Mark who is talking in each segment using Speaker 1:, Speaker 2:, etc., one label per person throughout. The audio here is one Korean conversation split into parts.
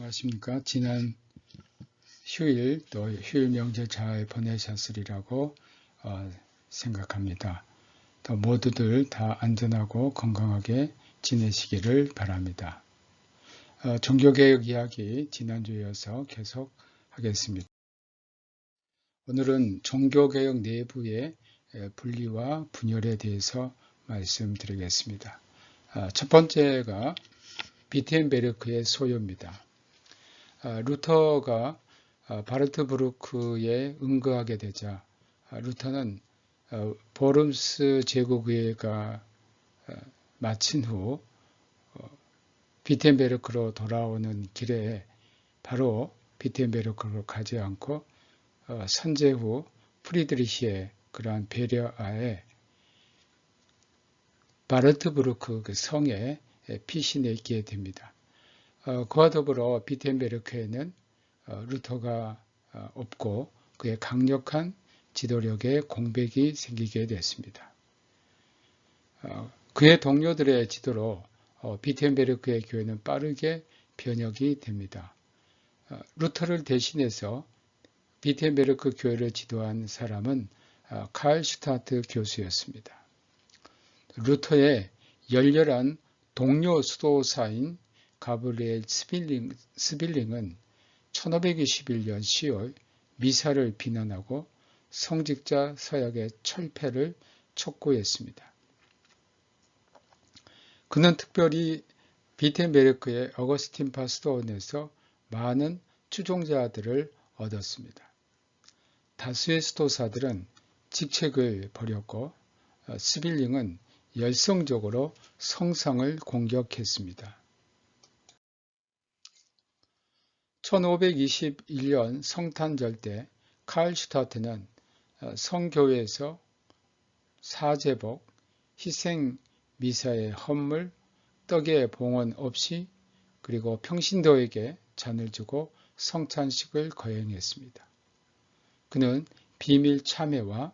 Speaker 1: 안녕하십니까. 지난 휴일 또 휴일 명절 잘 보내셨으리라고 생각합니다. 또 모두들 다 안전하고 건강하게 지내시기를 바랍니다. 종교개혁 이야기 지난주에 이어서 계속 하겠습니다. 오늘은 종교개혁 내부의 분리와 분열에 대해서 말씀드리겠습니다. 첫 번째가 비텐베르크의 소요입니다. 루터가 바르트브루크에 응거하게 되자 루터는 보름스 제국회가 마친 후 비텐베르크로 돌아오는 길에 바로 비텐베르크로 가지 않고 선제 후 프리드리히의 그러한 배려하에 바르트브루크 그 성에 피신해 있게 됩니다. 그와 더불어 비텐베르크에는 루터가 없고 그의 강력한 지도력에 공백이 생기게 됐습니다. 그의 동료들의 지도로 비텐베르크의 교회는 빠르게 변혁이 됩니다. 루터를 대신해서 비텐베르크 교회를 지도한 사람은 칼 슈타트 교수였습니다. 루터의 열렬한 동료 수도사인 가브리엘 스빌링은 1521년 10월 미사를 비난하고 성직자 서약의 철폐를 촉구했습니다. 그는 특별히 비텐베르크의 어거스틴 파스토원에서 많은 추종자들을 얻었습니다. 다수의 수도사들은 직책을 버렸고 스빌링은 열성적으로 성상을 공격했습니다. 1521년 성탄절 때 칼 슈타트는 성교회에서 사제복, 희생 미사의 헌물, 떡의 봉헌 없이 그리고 평신도에게 잔을 주고 성찬식을 거행했습니다. 그는 비밀 참회와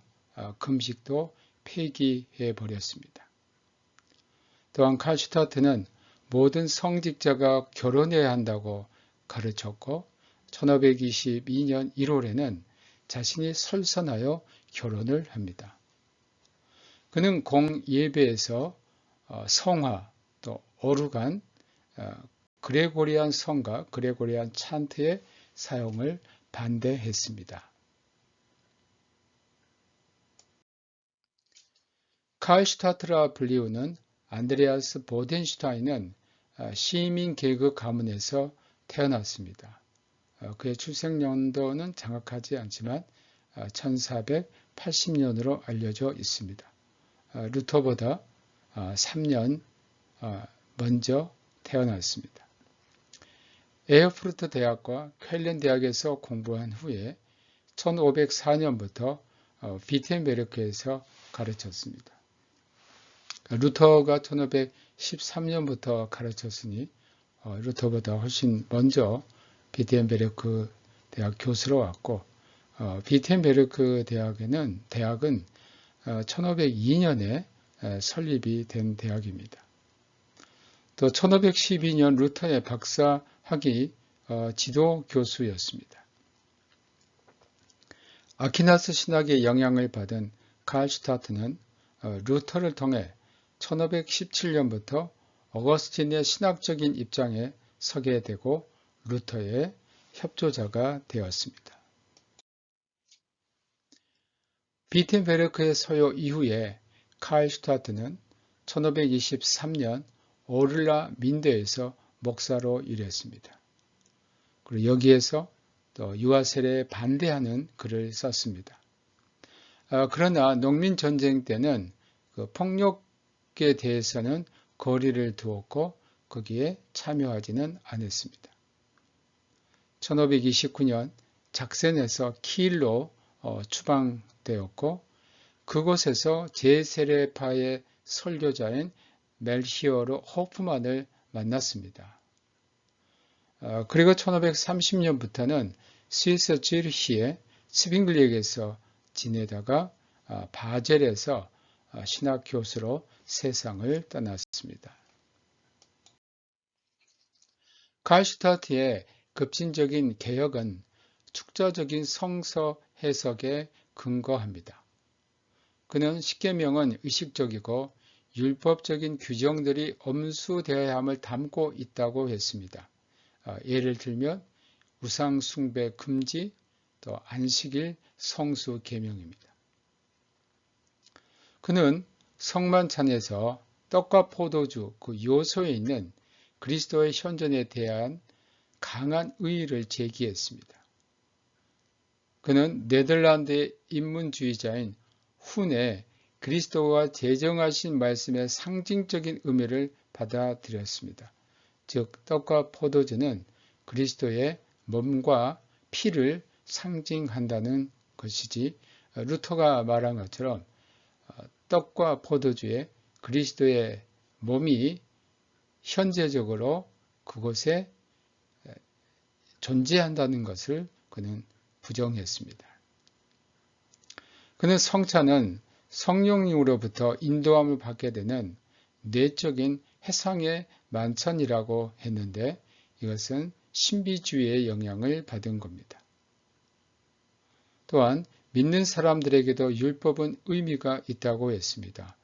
Speaker 1: 금식도 폐기해 버렸습니다. 또한 칼 슈타트는 모든 성직자가 결혼해야 한다고 가르쳤고 1522년 1월에는 자신이 설선하여 결혼을 합니다. 그는 공예배에서 성화, 또 오르간, 그레고리안 성가, 그레고리안 찬트의 사용을 반대했습니다. 칼 슈타트라 불리우는 안드레아스 보덴슈타인은 시민 계급 가문에서 태어났습니다. 그의 출생연도는 정확하지 않지만 1480년으로 알려져 있습니다. 루터보다 3년 먼저 태어났습니다. 에어프루트 대학과 쾰른 대학에서 공부한 후에 1504년부터 비텐베르크에서 가르쳤습니다. 루터가 1513년부터 가르쳤으니 루터보다 훨씬 먼저 비텐베르크 대학 교수로 왔고 비텐베르크 대학은 1502년에 설립이 된 대학입니다. 또 1512년 루터의 박사학위 지도 교수였습니다. 아퀴나스 신학의 영향을 받은 칼 슈타트는 루터를 통해 1517년부터 어거스틴의 신학적인 입장에 서게 되고 루터의 협조자가 되었습니다. 비텐베르크의 서요 이후에 칼 슈타트는 1523년 오를라 민대에서 목사로 일했습니다. 그리고 여기에서 또 유아세례에 반대하는 글을 썼습니다. 그러나 농민전쟁 때는 그 폭력에 대해서는 거리를 두었고 거기에 참여하지는 않았습니다. 1529년 작센에서 키일로 추방되었고 그곳에서 제세례파의 설교자인 멜히오르 호프만을 만났습니다. 그리고 1530년부터는 스위스 쥐리히의 스빙글리에서 지내다가 바젤에서 신학 교수로 세상을 떠났습니다. 칼 슈타트의 급진적인 개혁은 축자적인 성서 해석에 근거합니다. 그는 십계명은 의식적이고 율법적인 규정들이 엄수되어야 함을 담고 있다고 했습니다. 예를 들면 우상 숭배 금지, 또 안식일 성수 계명입니다. 그는 성만찬에서 떡과 포도주 그 요소에 있는 그리스도의 현존에 대한 강한 의의를 제기했습니다. 그는 네덜란드의 인문주의자인 훈의 그리스도와 제정하신 말씀의 상징적인 의미를 받아들였습니다. 즉 떡과 포도주는 그리스도의 몸과 피를 상징한다는 것이지, 루터가 말한 것처럼 떡과 포도주에 그리스도의 몸이 현재적으로 그곳에 존재한다는 것을 그는 부정했습니다. 그는 성찬은 성령님으로부터 인도함을 받게 되는 내적인 해상의 만찬이라고 했는데, 이것은 신비주의의 영향을 받은 겁니다. 또한 믿는 사람들에게도 율법은 의미가 있다고 했습니다.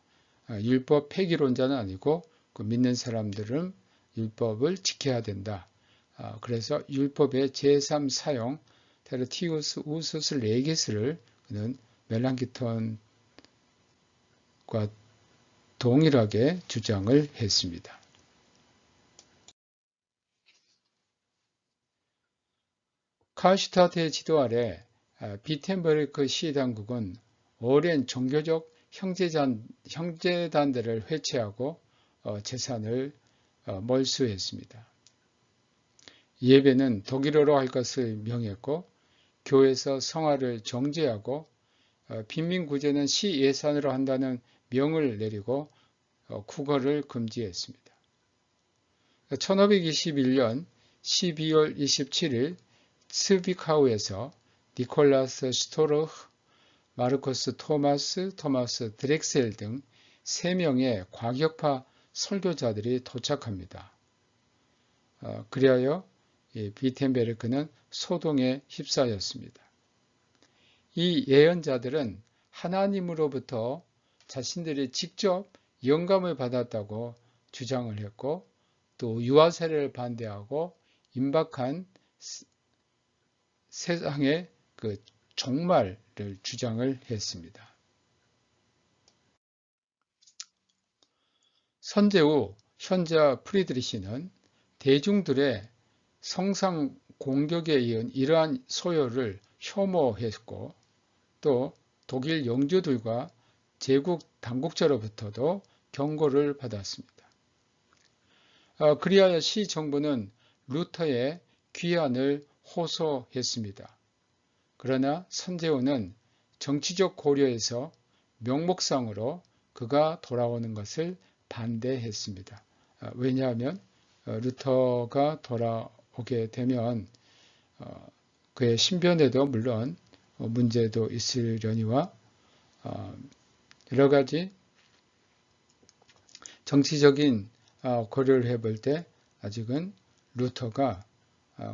Speaker 1: 율법 폐기론자는 아니고 그 믿는 사람들은 율법을 지켜야 된다. 그래서 율법의 제3사용 테르티우스 우수스 레기스를 그는 멜랑기톤과 동일하게 주장을 했습니다. 칼슈타트의 지도 아래 비텐베르크 시당국은 오랜 종교적 형제단들을 회치하고 재산을 몰수했습니다. 예배는 독일어로 할 것을 명했고, 교회에서 성화를 정죄하고, 빈민구제는 시 예산으로 한다는 명을 내리고 국어를 금지했습니다. 1521년 12월 27일 스비카우에서 니콜라스 슈토르흐, 마르코스 토마스 드렉셀 등 3명의 과격파 설교자들이 도착합니다. 그리하여 비텐베르크는 소동에 휩싸였습니다. 이 예언자들은 하나님으로부터 자신들이 직접 영감을 받았다고 주장을 했고, 또 유아세례를 반대하고 임박한 세상의 그 종말을 주장을 했습니다. 선제 후 현자 프리드리히는 대중들의 성상 공격에 이은 이러한 소요를 혐오했고, 또 독일 영주들과 제국 당국자로부터도 경고를 받았습니다. 그리하여 시 정부는 루터의 귀환을 호소했습니다. 그러나 선제후는 정치적 고려에서 명목상으로 그가 돌아오는 것을 반대했습니다. 왜냐하면 루터가 돌아오게 되면 그의 신변에도 물론 문제도 있으려니와 여러 가지 정치적인 고려를 해볼 때 아직은 루터가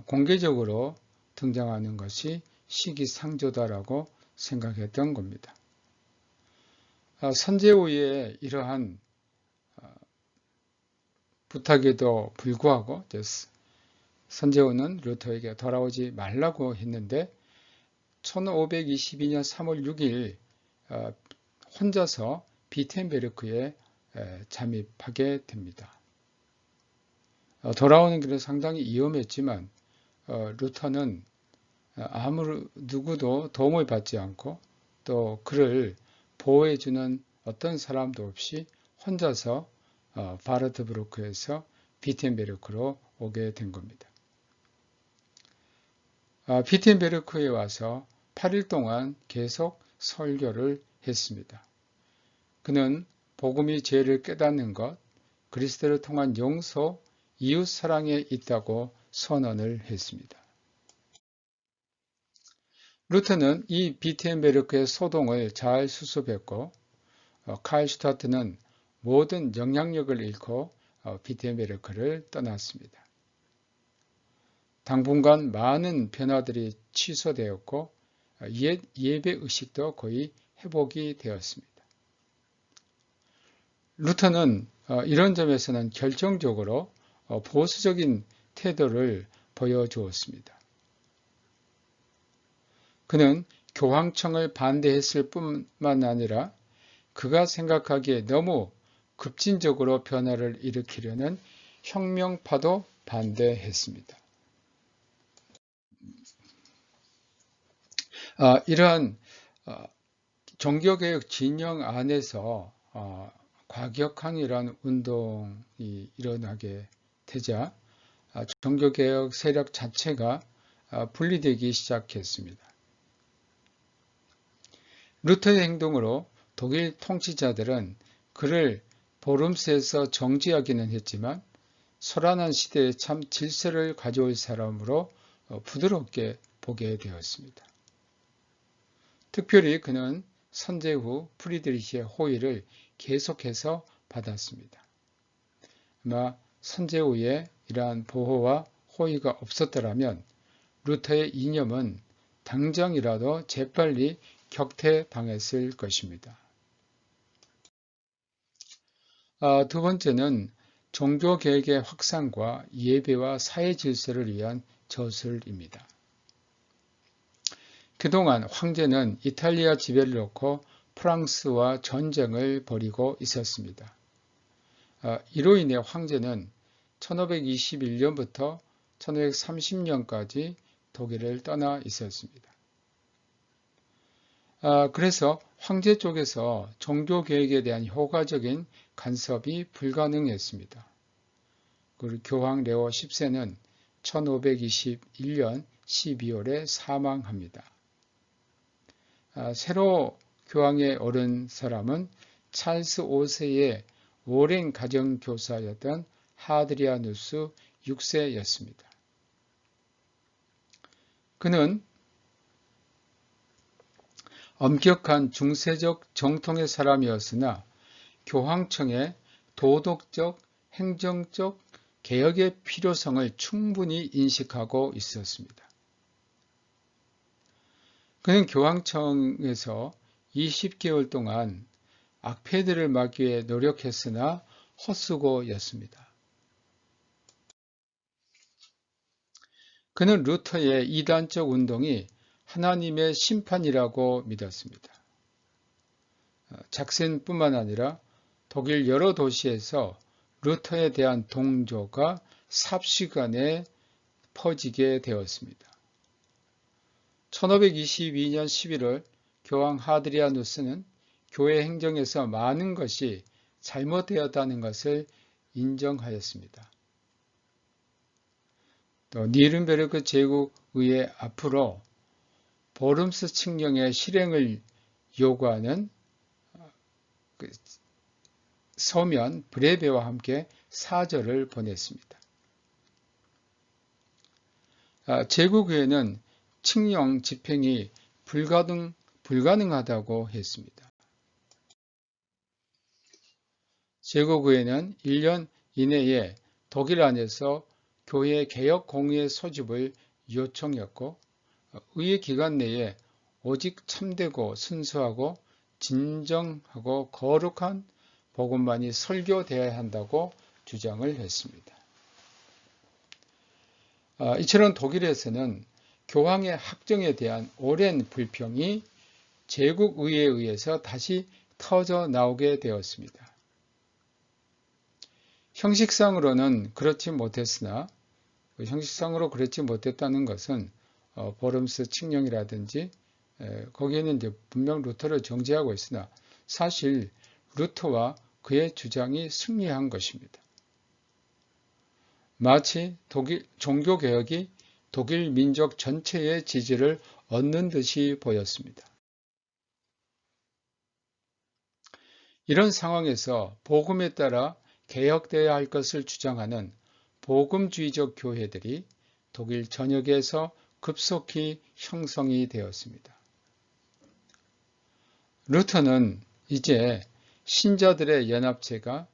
Speaker 1: 공개적으로 등장하는 것이 시기상조다라고 생각했던 겁니다. 선제후의 이러한 부탁에도 불구하고 선제후는 루터에게 돌아오지 말라고 했는데 1522년 3월 6일 혼자서 비텐베르크에 잠입하게 됩니다. 돌아오는 길은 상당히 위험했지만 루터는 아무 누구도 도움을 받지 않고 또 그를 보호해주는 어떤 사람도 없이 혼자서 바르트브루크에서 비텐베르크로 오게 된 겁니다. 비텐베르크에 와서 8일 동안 계속 설교를 했습니다. 그는 복음이 죄를 깨닫는 것, 그리스도를 통한 용서, 이웃 사랑에 있다고 선언을 했습니다. 루터는 이 비텐베르크의 소동을 잘 수습했고, 칼슈타트는 모든 영향력을 잃고 비텐베르크를 떠났습니다. 당분간 많은 변화들이 취소되었고 옛 예배 의식도 거의 회복이 되었습니다. 루터는 이런 점에서는 결정적으로 보수적인 태도를 보여주었습니다. 그는 교황청을 반대했을 뿐만 아니라 그가 생각하기에 너무 급진적으로 변화를 일으키려는 혁명파도 반대했습니다. 이러한 종교개혁 진영 안에서 과격항이라는 운동이 일어나게 되자 종교개혁 세력 자체가 분리되기 시작했습니다. 루터의 행동으로 독일 통치자들은 그를 보름스에서 정지하기는 했지만 소란한 시대에 참 질서를 가져올 사람으로 부드럽게 보게 되었습니다. 특별히 그는 선제 후 프리드리히의 호의를 계속해서 받았습니다. 아마 선제 후에 이러한 보호와 호의가 없었더라면 루터의 이념은 당장이라도 재빨리 격퇴당했을 것입니다. 두 번째는 종교개혁의 확산과 예배와 사회 질서를 위한 저술입니다. 그동안 황제는 이탈리아 지배를 놓고 프랑스와 전쟁을 벌이고 있었습니다. 이로 인해 황제는 1521년부터 1530년까지 독일을 떠나 있었습니다. 그래서 황제 쪽에서 종교개혁에 대한 효과적인 간섭이 불가능했습니다. 그리고 교황 레오 10세는 1521년 12월에 사망합니다. 새로 교황에 오른 사람은 찰스 5세의 오랜 가정교사였던 하드리아누스 6세였습니다. 그는 엄격한 중세적 정통의 사람이었으나 교황청의 도덕적, 행정적 개혁의 필요성을 충분히 인식하고 있었습니다. 그는 교황청에서 20개월 동안 악패들을 막기 위해 노력했으나 헛수고였습니다. 그는 루터의 이단적 운동이 하나님의 심판이라고 믿었습니다. 작센뿐만 아니라 독일 여러 도시에서 루터에 대한 동조가 삽시간에 퍼지게 되었습니다. 1522년 11월 교황 하드리아누스는 교회 행정에서 많은 것이 잘못되었다는 것을 인정하였습니다. 또 니른베르크 제국의회 앞으로 보름스 칙령의 실행을 요구하는 서면 브레베와 함께 사절을 보냈습니다. 제국의회는 칙령 집행이 불가능하다고 했습니다. 제국의회는 1년 이내에 독일 안에서 교회 개혁 공의회 소집을 요청했고 의회 기간 내에 오직 참되고 순수하고 진정하고 거룩한 복음만이 설교되어야 한다고 주장을 했습니다. 이처럼 독일에서는 교황의 학정에 대한 오랜 불평이 제국의회에 의해서 다시 터져 나오게 되었습니다. 형식상으로는 그렇지 못했으나 형식상으로 그렇지 못했다는 것은 보름스 칙령이라든지 거기에는 이제 분명 루터를 정죄하고 있으나 사실 루터와 그의 주장이 승리한 것입니다. 마치 종교개혁이 독일 민족 전체의 지지를 얻는 듯이 보였습니다. 이런 상황에서 복음에 따라 개혁되어야 할 것을 주장하는 복음주의적 교회들이 독일 전역에서 급속히 형성이 되었습니다. 루터는 이제 신자들의 연합체가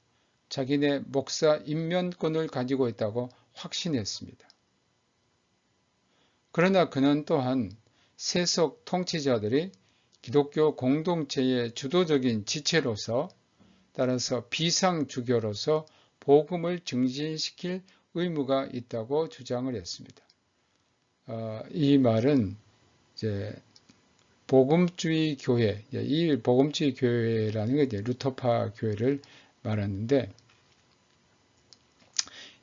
Speaker 1: 자기네 목사 임면권을 가지고 있다고 확신했습니다. 그러나 그는 또한 세속 통치자들이 기독교 공동체의 주도적인 지체로서 따라서 비상주교로서 복음을 증진시킬 의무가 있다고 주장을 했습니다. 이 말은 이제 복음주의 교회, 이 복음주의 교회라는 게 이제 루터파 교회를 말하는데,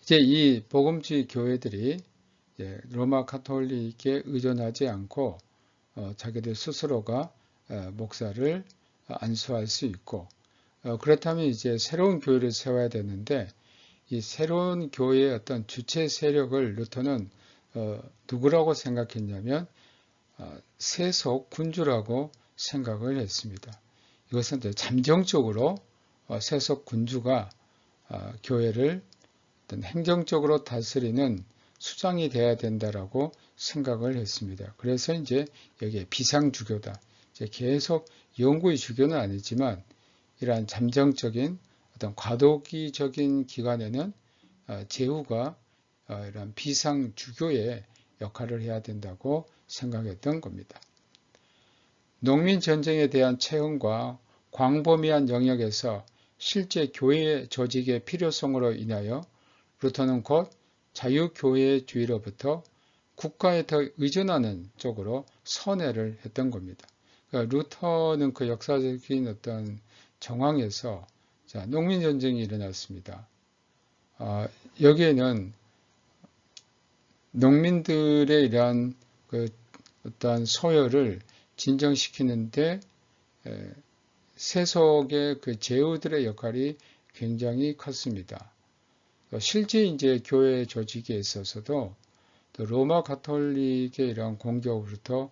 Speaker 1: 이제 이 복음주의 교회들이 로마 가톨릭에 의존하지 않고 자기들 스스로가 목사를 안수할 수 있고, 그렇다면 이제 새로운 교회를 세워야 되는데, 이 새로운 교회의 어떤 주체 세력을 루터는 누구라고 생각했냐면 세속 군주라고 생각을 했습니다. 이것은 잠정적으로 세속 군주가 교회를 어떤 행정적으로 다스리는 수장이 돼야 된다라고 생각을 했습니다. 그래서 이제 여기에 비상주교다. 이제 계속 영구의 주교는 아니지만 이러한 잠정적인 어떤 과도기적인 기간에는 제후가 이런 비상주교의 역할을 해야 된다고 생각했던 겁니다. 농민전쟁에 대한 체험과 광범위한 영역에서 실제 교회 조직의 필요성으로 인하여 루터는 곧 자유교회주의로부터 국가에 더 의존하는 쪽으로 선회를 했던 겁니다. 그러니까 루터는 그 역사적인 어떤 정황에서 농민전쟁이 일어났습니다. 여기에는 농민들의 이러한 그 어떤 소요를 진정시키는데 세속의 그 제후들의 역할이 굉장히 컸습니다. 실제 이제 교회 조직에 있어서도 로마 가톨릭의 이러한 공격으로부터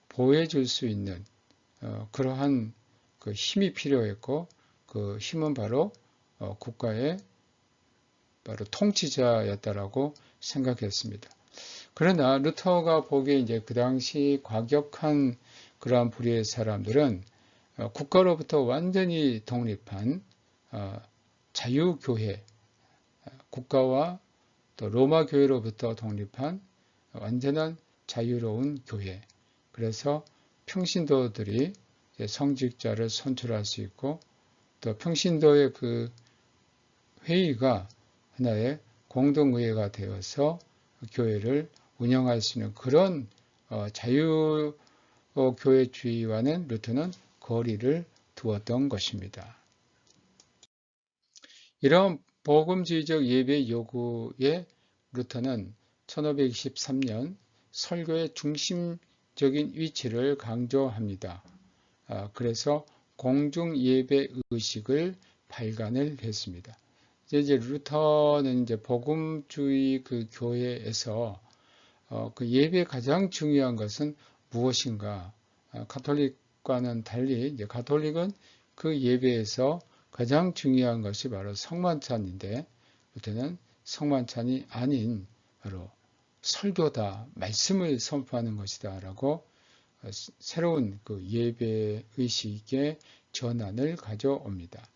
Speaker 1: 보호해줄 수 있는 그러한 그 힘이 필요했고, 그 힘은 바로 국가의 바로 통치자였다라고 생각했습니다. 그러나 루터가 보기에 이제 그 당시 과격한 그러한 부류의 사람들은 국가로부터 완전히 독립한 자유교회, 국가와 또 로마 교회로부터 독립한 완전한 자유로운 교회. 그래서 평신도들이 성직자를 선출할 수 있고, 또 평신도의 그 회의가 하나의 공동의회가 되어서 교회를 운영할 수 있는 그런 자유교회주의와는 루터는 거리를 두었던 것입니다. 이런 복음주의적 예배 요구에 루터는 1523년 설교의 중심적인 위치를 강조합니다. 그래서 공중예배 의식을 발간을 했습니다. 이제 루터는 이제 복음주의 그 교회에서 그 예배의 가장 중요한 것은 무엇인가? 가톨릭과는 달리 이제 가톨릭은 그 예배에서 가장 중요한 것이 바로 성만찬인데, 루터는 성만찬이 아닌 바로 설교다, 말씀을 선포하는 것이다라고 새로운 그 예배 의식의 전환을 가져옵니다.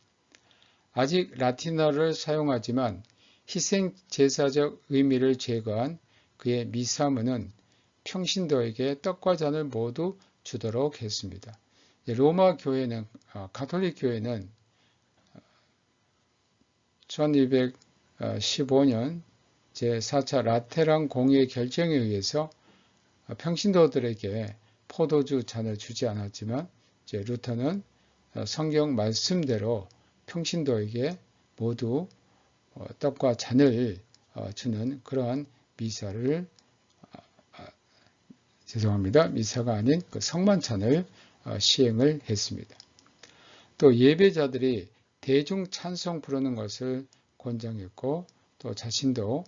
Speaker 1: 아직 라틴어를 사용하지만 희생 제사적 의미를 제거한 그의 미사문은 평신도에게 떡과 잔을 모두 주도록 했습니다. 로마 교회는, 가톨릭 교회는 1215년 제4차 라테란 공의의 결정에 의해서 평신도들에게 포도주 잔을 주지 않았지만, 이제 루터는 성경 말씀대로 평신도에게 모두 떡과 잔을 주는 그러한 미사를 미사가 아닌 그 성만찬을 시행을 했습니다. 또 예배자들이 대중 찬송 부르는 것을 권장했고, 또 자신도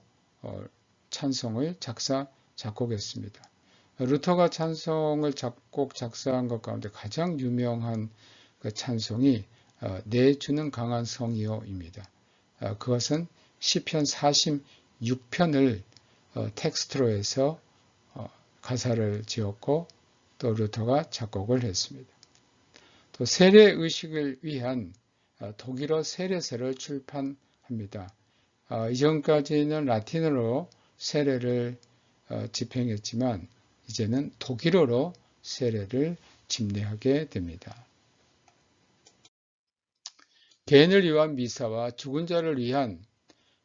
Speaker 1: 찬송을 작곡했습니다. 루터가 찬송을 작곡 작사한 것 가운데 가장 유명한 그 찬송이 내 주는 강한 성이요입니다. 그것은 시편 46편을 텍스트로 해서 가사를 지었고, 또 루터가 작곡을 했습니다. 또 세례의식을 위한 독일어 세례서를 출판합니다. 이전까지는 라틴어로 세례를 집행했지만 이제는 독일어로 세례를 집례하게 됩니다. 개인을 위한 미사와 죽은 자를 위한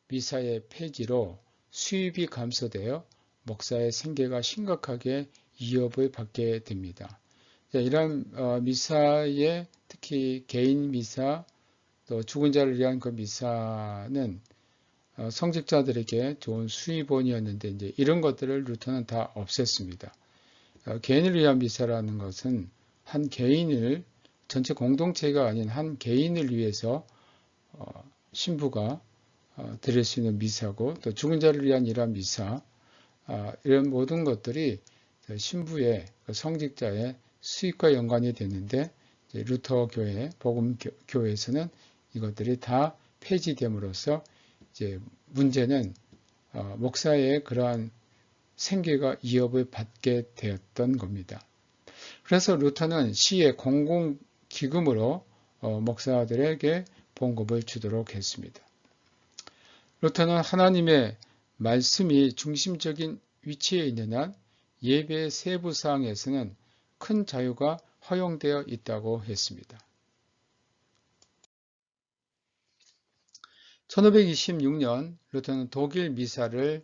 Speaker 1: 미사의 폐지로 수입이 감소되어 목사의 생계가 심각하게 위협을 받게 됩니다. 이런 미사의 특히 개인 미사 또 죽은 자를 위한 그 미사는 성직자들에게 좋은 수입원이었는데 이제 이런 것들을 루터는 다 없앴습니다. 개인을 위한 미사라는 것은 한 개인을 전체 공동체가 아닌 한 개인을 위해서 신부가 드릴 수 있는 미사고 또 죽은 자를 위한 이러한 미사 이런 모든 것들이 신부의 성직자의 수입과 연관이 되는데 루터 교회 복음 교회에서는 이것들이 다 폐지됨으로써 이제 문제는 목사의 그러한 생계가 위협을 받게 되었던 겁니다. 그래서 루터는 시의 공공기금으로 목사들에게 봉급을 주도록 했습니다. 루터는 하나님의 말씀이 중심적인 위치에 있는 한 예배의 세부 사항에서는 큰 자유가 허용되어 있다고 했습니다. 1526년 루터는 독일 미사를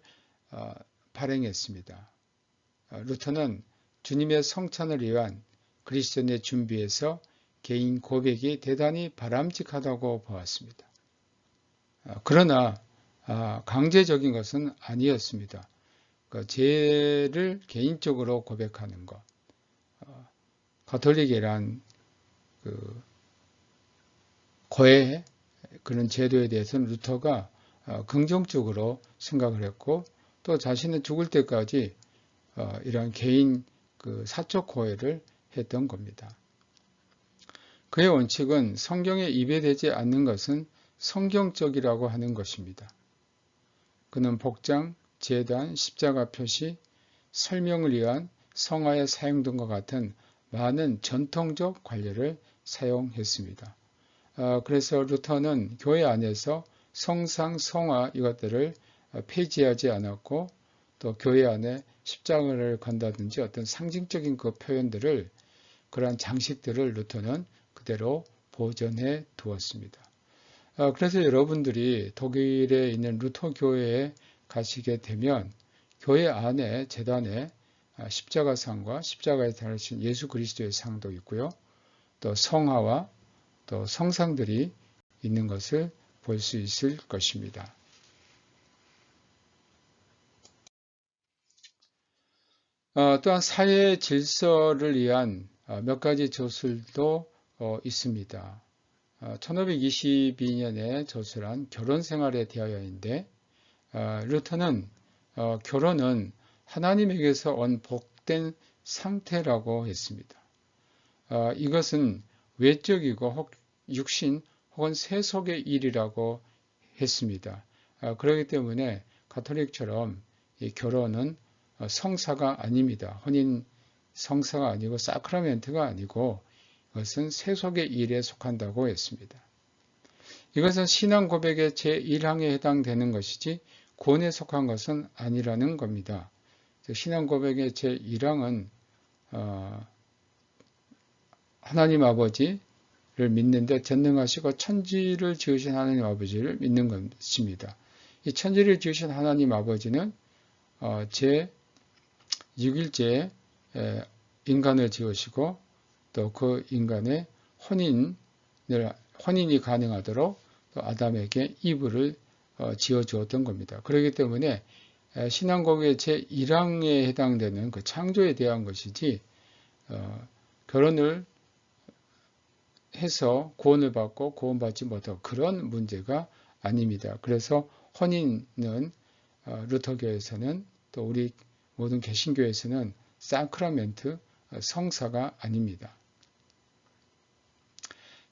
Speaker 1: 발행했습니다. 루터는 주님의 성찬을 위한 그리스도인의 준비에서 개인 고백이 대단히 바람직하다고 보았습니다. 그러나 강제적인 것은 아니었습니다. 죄를 개인적으로 고백하는 것, 가톨릭이란 거의 그런 제도에 대해서는 루터가 긍정적으로 생각을 했고 또 자신은 죽을 때까지 이러한 개인 사적 고해를 했던 겁니다. 그의 원칙은 성경에 입에되지 않는 것은 성경적이라고 하는 것입니다. 그는 복장, 제단, 십자가 표시, 설명을 위한 성화의 사용 등과 같은 많은 전통적 관례를 사용했습니다. 그래서 루터는 교회 안에서 성상, 성화 이것들을 폐지하지 않았고 또 교회 안에 십자가를 건다든지 어떤 상징적인 그 표현들을 그러한 장식들을 루터는 그대로 보존해 두었습니다. 그래서 여러분들이 독일에 있는 루터 교회에 가시게 되면 교회 안에 제단에 십자가상과 십자가에 달리신 예수 그리스도의 상도 있고요. 또 성화와 또 성상들이 있는 것을 볼 수 있을 것입니다. 또한 사회 질서를 위한 몇 가지 저술도 있습니다. 1522년에 저술한 결혼 생활에 대하여인데 루터는 결혼은 하나님에게서 온 복된 상태라고 했습니다. 이것은 외적이고 육신 혹은 세속의 일이라고 했습니다. 그렇기 때문에 가톨릭처럼 이 결혼은 성사가 아닙니다. 혼인 성사가 아니고 사크라멘트가 아니고 이것은 세속의 일에 속한다고 했습니다. 이것은 신앙 고백의 제1항에 해당되는 것이지 구원에 속한 것은 아니라는 겁니다. 신앙 고백의 제1항은 하나님 아버지를 믿는데 전능하시고 천지를 지으신 하나님 아버지를 믿는 것입니다. 이 천지를 지으신 하나님 아버지는 제6일째에 인간을 지으시고 또 그 인간의 혼인이 가능하도록 또 아담에게 이브를 지어주었던 겁니다. 그렇기 때문에 신앙고백의 제1항에 해당되는 그 창조에 대한 것이지 결혼을 해서 구원을 받고 구원받지 못하고 그런 문제가 아닙니다. 그래서 혼인은 루터교에서는 또 우리 모든 개신교에서는 사크라멘트 성사가 아닙니다.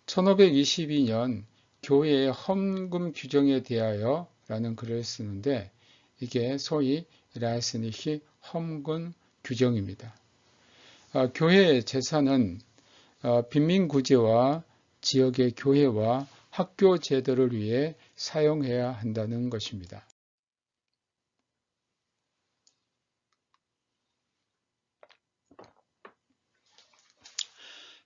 Speaker 1: 1522년 교회의 헌금 규정에 대하여 라는 글을 쓰는데 이게 소위 라이스니히 헌금 규정입니다. 교회의 재산은 빈민구제와 지역의 교회와 학교 제도를 위해 사용해야 한다는 것입니다.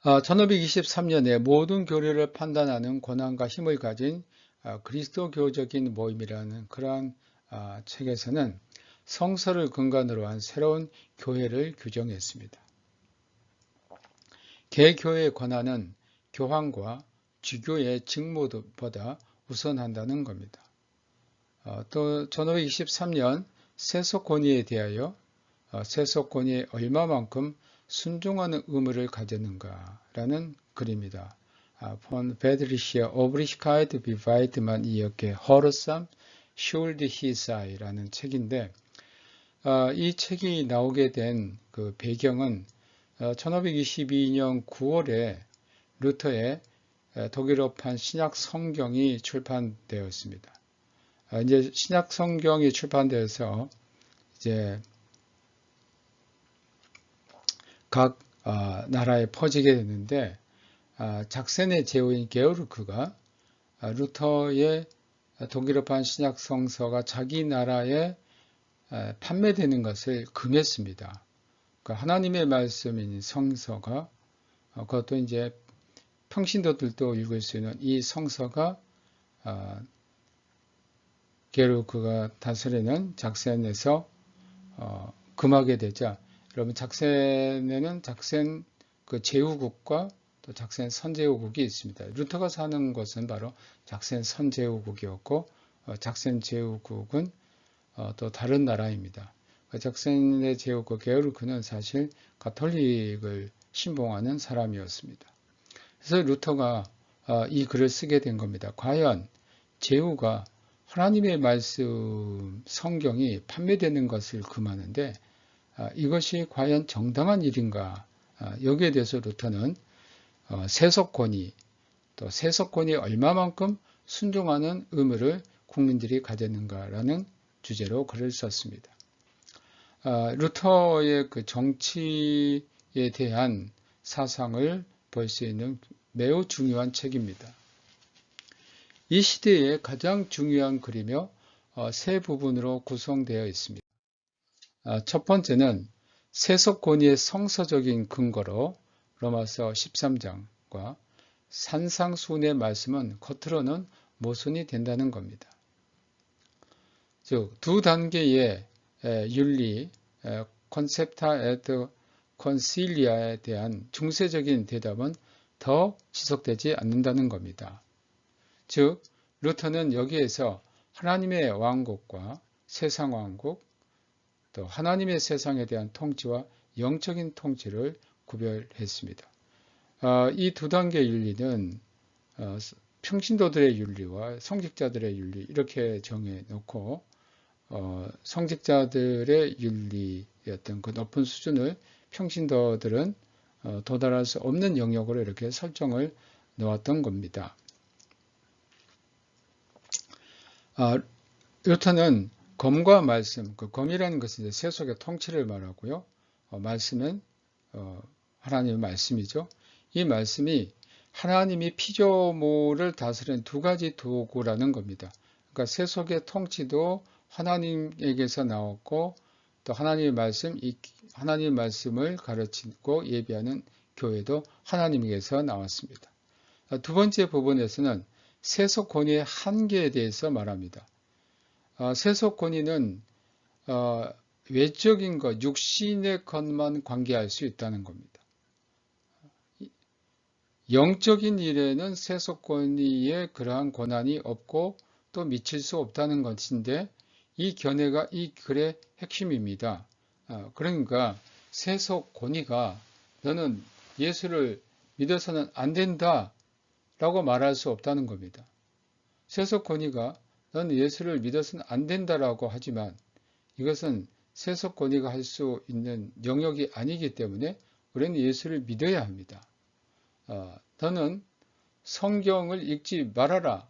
Speaker 1: 1523년에 모든 교리를 판단하는 권한과 힘을 가진 그리스도교적인 모임이라는 그러한 책에서는 성서를 근간으로 한 새로운 교회를 규정했습니다. 개교의 권한은 교황과 주교의 직무보다 우선한다는 겁니다. 또 1523년 세속권위에 대하여 세속권위에 얼마만큼 순종하는 의무를 가졌는가라는 글입니다. Von Friedricher Obrigkeit wie weit man ihr Gehorsam schuldig sei라는 책인데 이 책이 나오게 된 그 배경은 1522년 9월에 루터의 독일어판 신약 성경이 출판되었습니다. 이제 신약 성경이 출판되어서 이제 각 나라에 퍼지게 됐는데 작센의 제후인 게오르크가 루터의 독일어판 신약 성서가 자기 나라에 판매되는 것을 금했습니다. 그러니까 하나님의 말씀인 성서가 그것도 이제 평신도들도 읽을 수 있는 이 성서가 게오르크가 다스리는 작센에서 금하게 되자 여러분 작센에는 작센 그 제후국과 또 작센 선제후국이 있습니다. 루터가 사는 곳은 바로 작센 선제후국이었고 작센 제후국은 또 다른 나라입니다. 작센의 제후국 게오르크는 사실 가톨릭을 신봉하는 사람이었습니다. 그래서 루터가 이 글을 쓰게 된 겁니다. 과연 제후가 하나님의 말씀 성경이 판매되는 것을 금하는데 이것이 과연 정당한 일인가? 여기에 대해서 루터는 세속권위, 또 세속권위 얼마만큼 순종하는 의무를 국민들이 가졌는가라는 주제로 글을 썼습니다. 루터의 그 정치에 대한 사상을 볼 수 있는 매우 중요한 책입니다. 이 시대의 가장 중요한 글이며 세 부분으로 구성되어 있습니다. 첫 번째는 세속권위의 성서적인 근거로 로마서 13장과 산상수훈의 말씀은 겉으로는 모순이 된다는 겁니다. 즉, 두 단계의 윤리, 콘셉타 에드 콘실리아에 대한 중세적인 대답은 더 지속되지 않는다는 겁니다. 즉, 루터는 여기에서 하나님의 왕국과 세상 왕국, 또 하나님의 세상에 대한 통치와 영적인 통치를 구별했습니다. 이 두 단계의 윤리는 평신도들의 윤리와 성직자들의 윤리 이렇게 정해놓고 성직자들의 윤리였던 그 높은 수준을 평신도들은 도달할 수 없는 영역으로 이렇게 설정을 놓았던 겁니다. 루터는 검과 말씀, 그 검이라는 것은 이제 세속의 통치를 말하고요. 말씀은 하나님의 말씀이죠. 이 말씀이 하나님이 피조물을 다스리는 두 가지 도구라는 겁니다. 그러니까 세속의 통치도 하나님에게서 나왔고 또 하나님의 말씀을 가르치고 예비하는 교회도 하나님에게서 나왔습니다. 두 번째 부분에서는 세속 권위의 한계에 대해서 말합니다. 세속 권위는 외적인 것, 육신의 것만 관계할 수 있다는 겁니다. 영적인 일에는 세속 권위에 그러한 권한이 없고 또 미칠 수 없다는 것인데 이 견해가 이 글의 핵심입니다. 그러니까 세속 권위가 너는 예수를 믿어서는 안 된다 라고 말할 수 없다는 겁니다. 세속 권위가 너는 예수를 믿어서는 안 된다라고 하지만 이것은 세속 권위가 할 수 있는 영역이 아니기 때문에 우리는 예수를 믿어야 합니다. 너는 성경을 읽지 말아라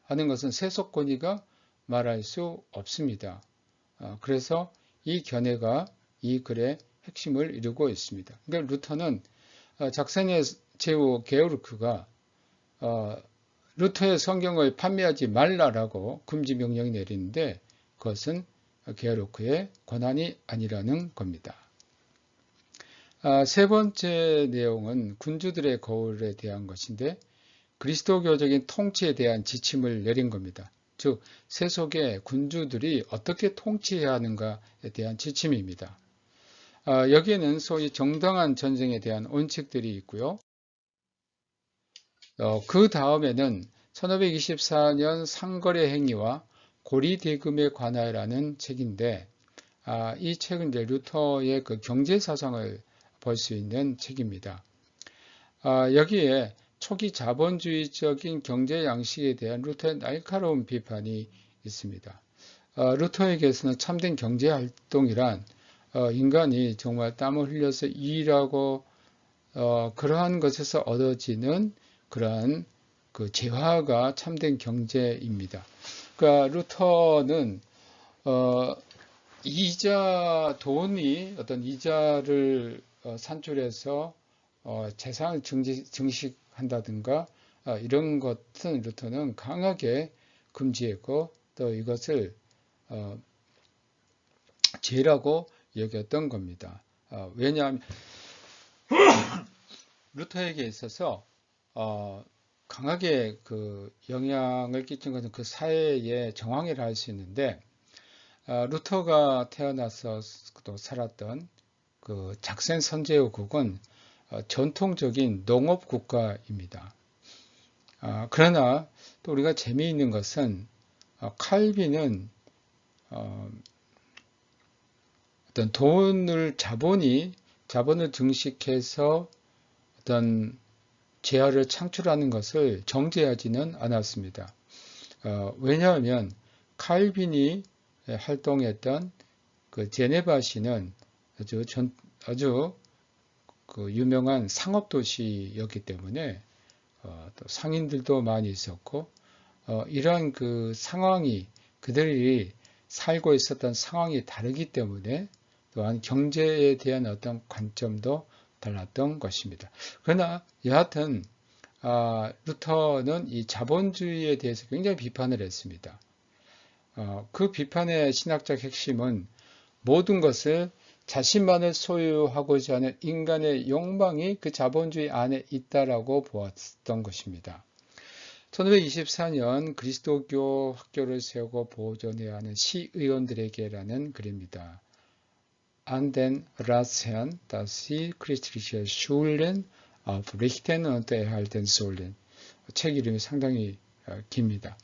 Speaker 1: 하는 것은 세속 권위가 말할 수 없습니다. 그래서 이 견해가 이 글의 핵심을 이루고 있습니다. 그러니까 루터는 작센의 제후 게오르크가 루터의 성경을 판매하지 말라라고 금지 명령이 내리는데 그것은 게오르크의 권한이 아니라는 겁니다. 세 번째 내용은 군주들의 거울에 대한 것인데 그리스도교적인 통치에 대한 지침을 내린 겁니다. 즉 세속의 군주들이 어떻게 통치해야 하는가에 대한 지침입니다. 여기에는 소위 정당한 전쟁에 대한 원칙들이 있고요. 그 다음에는 1524년 상거래 행위와 고리대금에 관하여라는 책인데 이 책은 이제 루터의 그 경제 사상을 볼 수 있는 책입니다. 여기에 초기 자본주의적인 경제 양식에 대한 루터의 날카로운 비판이 있습니다. 루터에게서는 참된 경제 활동이란 인간이 정말 땀을 흘려서 일하고 그러한 것에서 얻어지는 그러한 그 재화가 참된 경제입니다. 그러니까 루터는 돈이 어떤 이자를 산출해서 재산을 증식한다든가 이런 것은 루터는 강하게 금지했고 또 이것을 죄라고 여겼던 겁니다. 왜냐하면 루터에게 있어서 강하게 그 영향을 끼친 것은 그 사회의 정황이라 할 수 있는데 루터가 태어나서 또 살았던 그 작센 선제국은 전통적인 농업 국가입니다. 그러나 또 우리가 재미있는 것은 칼빈은 어떤 자본을 증식해서 어떤 재화를 창출하는 것을 정죄하지는 않았습니다. 왜냐하면 칼빈이 활동했던 그 제네바시는 아주 그 유명한 상업 도시였기 때문에 또 상인들도 많이 있었고 이러한 그 상황이 그들이 살고 있었던 상황이 다르기 때문에 또한 경제에 대한 어떤 관점도 달랐던 것입니다. 그러나 여하튼 루터는 이 자본주의에 대해서 굉장히 비판을 했습니다. 그 비판의 신학적 핵심은 모든 것을 자신만을 소유하고자 하는 인간의 욕망이 그 자본주의 안에 있다라고 보았던 것입니다. 1524년 그리스도교 학교를 세우고 보존해야 하는 시의원들에게라는 글입니다. An den Ratsherren, dass sie christliche Schulen aufrichten und erhalten sollen. 책 이름이 상당히 깁니다.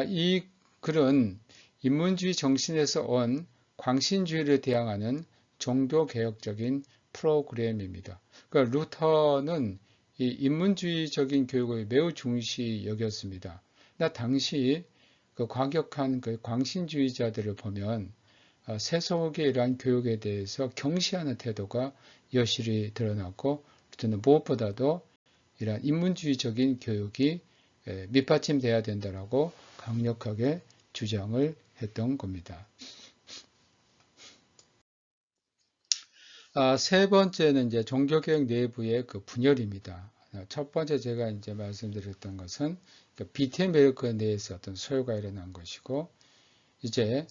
Speaker 1: 이 글은 인문주의 정신에서 온 광신주의를 대항하는 종교개혁적인 프로그램입니다. 그러니까 루터는 이 인문주의적인 교육을 매우 중시 여겼습니다. 당시 그 과격한 그 광신주의자들을 보면 세속의 이러한 교육에 대해서 경시하는 태도가 여실히 드러났고 루터는 무엇보다도 이러한 인문주의적인 교육이 밑받침돼야 된다라고 강력하게 주장을 했던 겁니다. 세 번째는 이제 종교개혁 내부의 그 분열입니다. 첫 번째 제가 이제 말씀드렸던 것은 비테메르크 내에서 어떤 소요가 일어난 것이고, 이제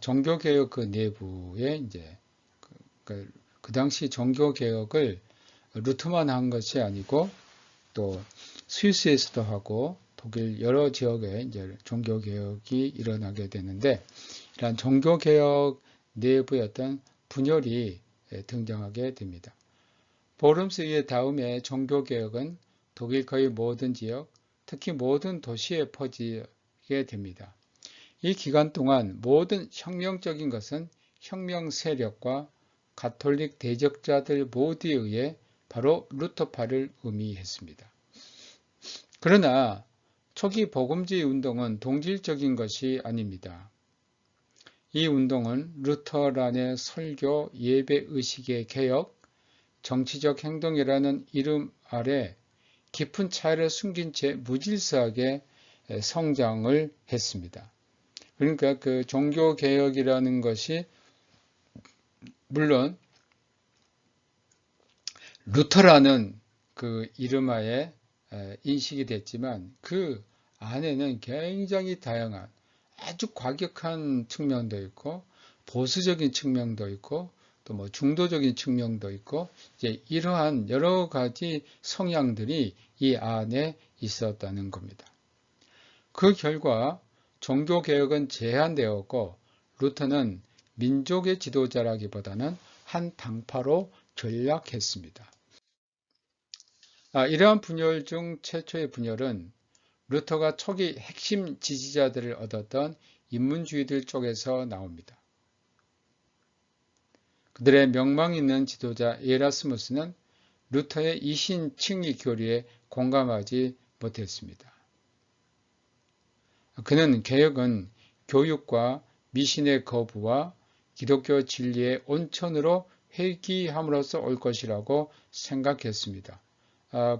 Speaker 1: 종교개혁 그 내부에 이제 그 당시 종교개혁을 루터만 한 것이 아니고 또 스위스에서도 하고 독일 여러 지역에 이제 종교개혁이 일어나게 되는데 이러한 종교개혁 내부의 어떤 분열이 등장하게 됩니다. 보름스의 다음에 종교개혁은 독일 거의 모든 지역, 특히 모든 도시에 퍼지게 됩니다. 이 기간 동안 모든 혁명적인 것은 혁명 세력과 가톨릭 대적자들 모두에 의해 바로 루터파를 의미했습니다. 그러나 초기 복음주의 운동은 동질적인 것이 아닙니다. 이 운동은 루터란의 설교, 예배 의식의 개혁, 정치적 행동이라는 이름 아래 깊은 차이를 숨긴 채 무질서하게 성장을 했습니다. 그러니까 그 종교개혁이라는 것이 물론 루터라는 그 이름하에 인식이 됐지만 그 안에는 굉장히 다양한 아주 과격한 측면도 있고 보수적인 측면도 있고 또 뭐 중도적인 측면도 있고 이제 이러한 여러 가지 성향들이 이 안에 있었다는 겁니다. 그 결과 종교개혁은 제한되었고 루터는 민족의 지도자라기보다는 한 당파로 전락했습니다. 이러한 분열 중 최초의 분열은 루터가 초기 핵심 지지자들을 얻었던 인문주의들 쪽에서 나옵니다. 그들의 명망 있는 지도자 에라스무스는 루터의 이신 칭의 교리에 공감하지 못했습니다. 그는 개혁은 교육과 미신의 거부와 기독교 진리의 온천으로 회귀함으로써 올 것이라고 생각했습니다.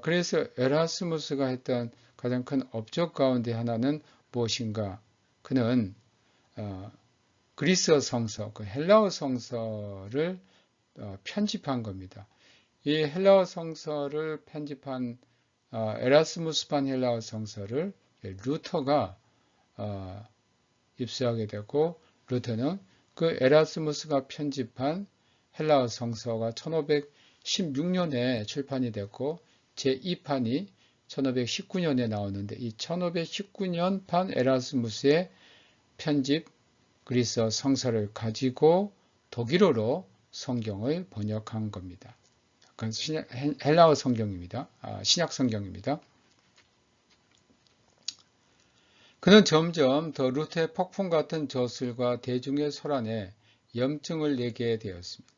Speaker 1: 그래서 에라스무스가 했던 가장 큰 업적 가운데 하나는 무엇인가? 그는 그리스어 성서, 그 헬라어 성서를 편집한 겁니다. 이 헬라어 성서를 편집한 에라스무스판 헬라어 성서를 루터가 입수하게 되고 루터는 그 에라스무스가 편집한 헬라어 성서가 1516년에 출판이 됐고 제2판이 1519년에 나오는데 이 1519년 판 에라스무스의 편집 그리스어 성서를 가지고 독일어로 성경을 번역한 겁니다. 헬라어 성경입니다. 신약 성경입니다. 그는 점점 더 루터의 폭풍 같은 저술과 대중의 소란에 염증을 내게 되었습니다.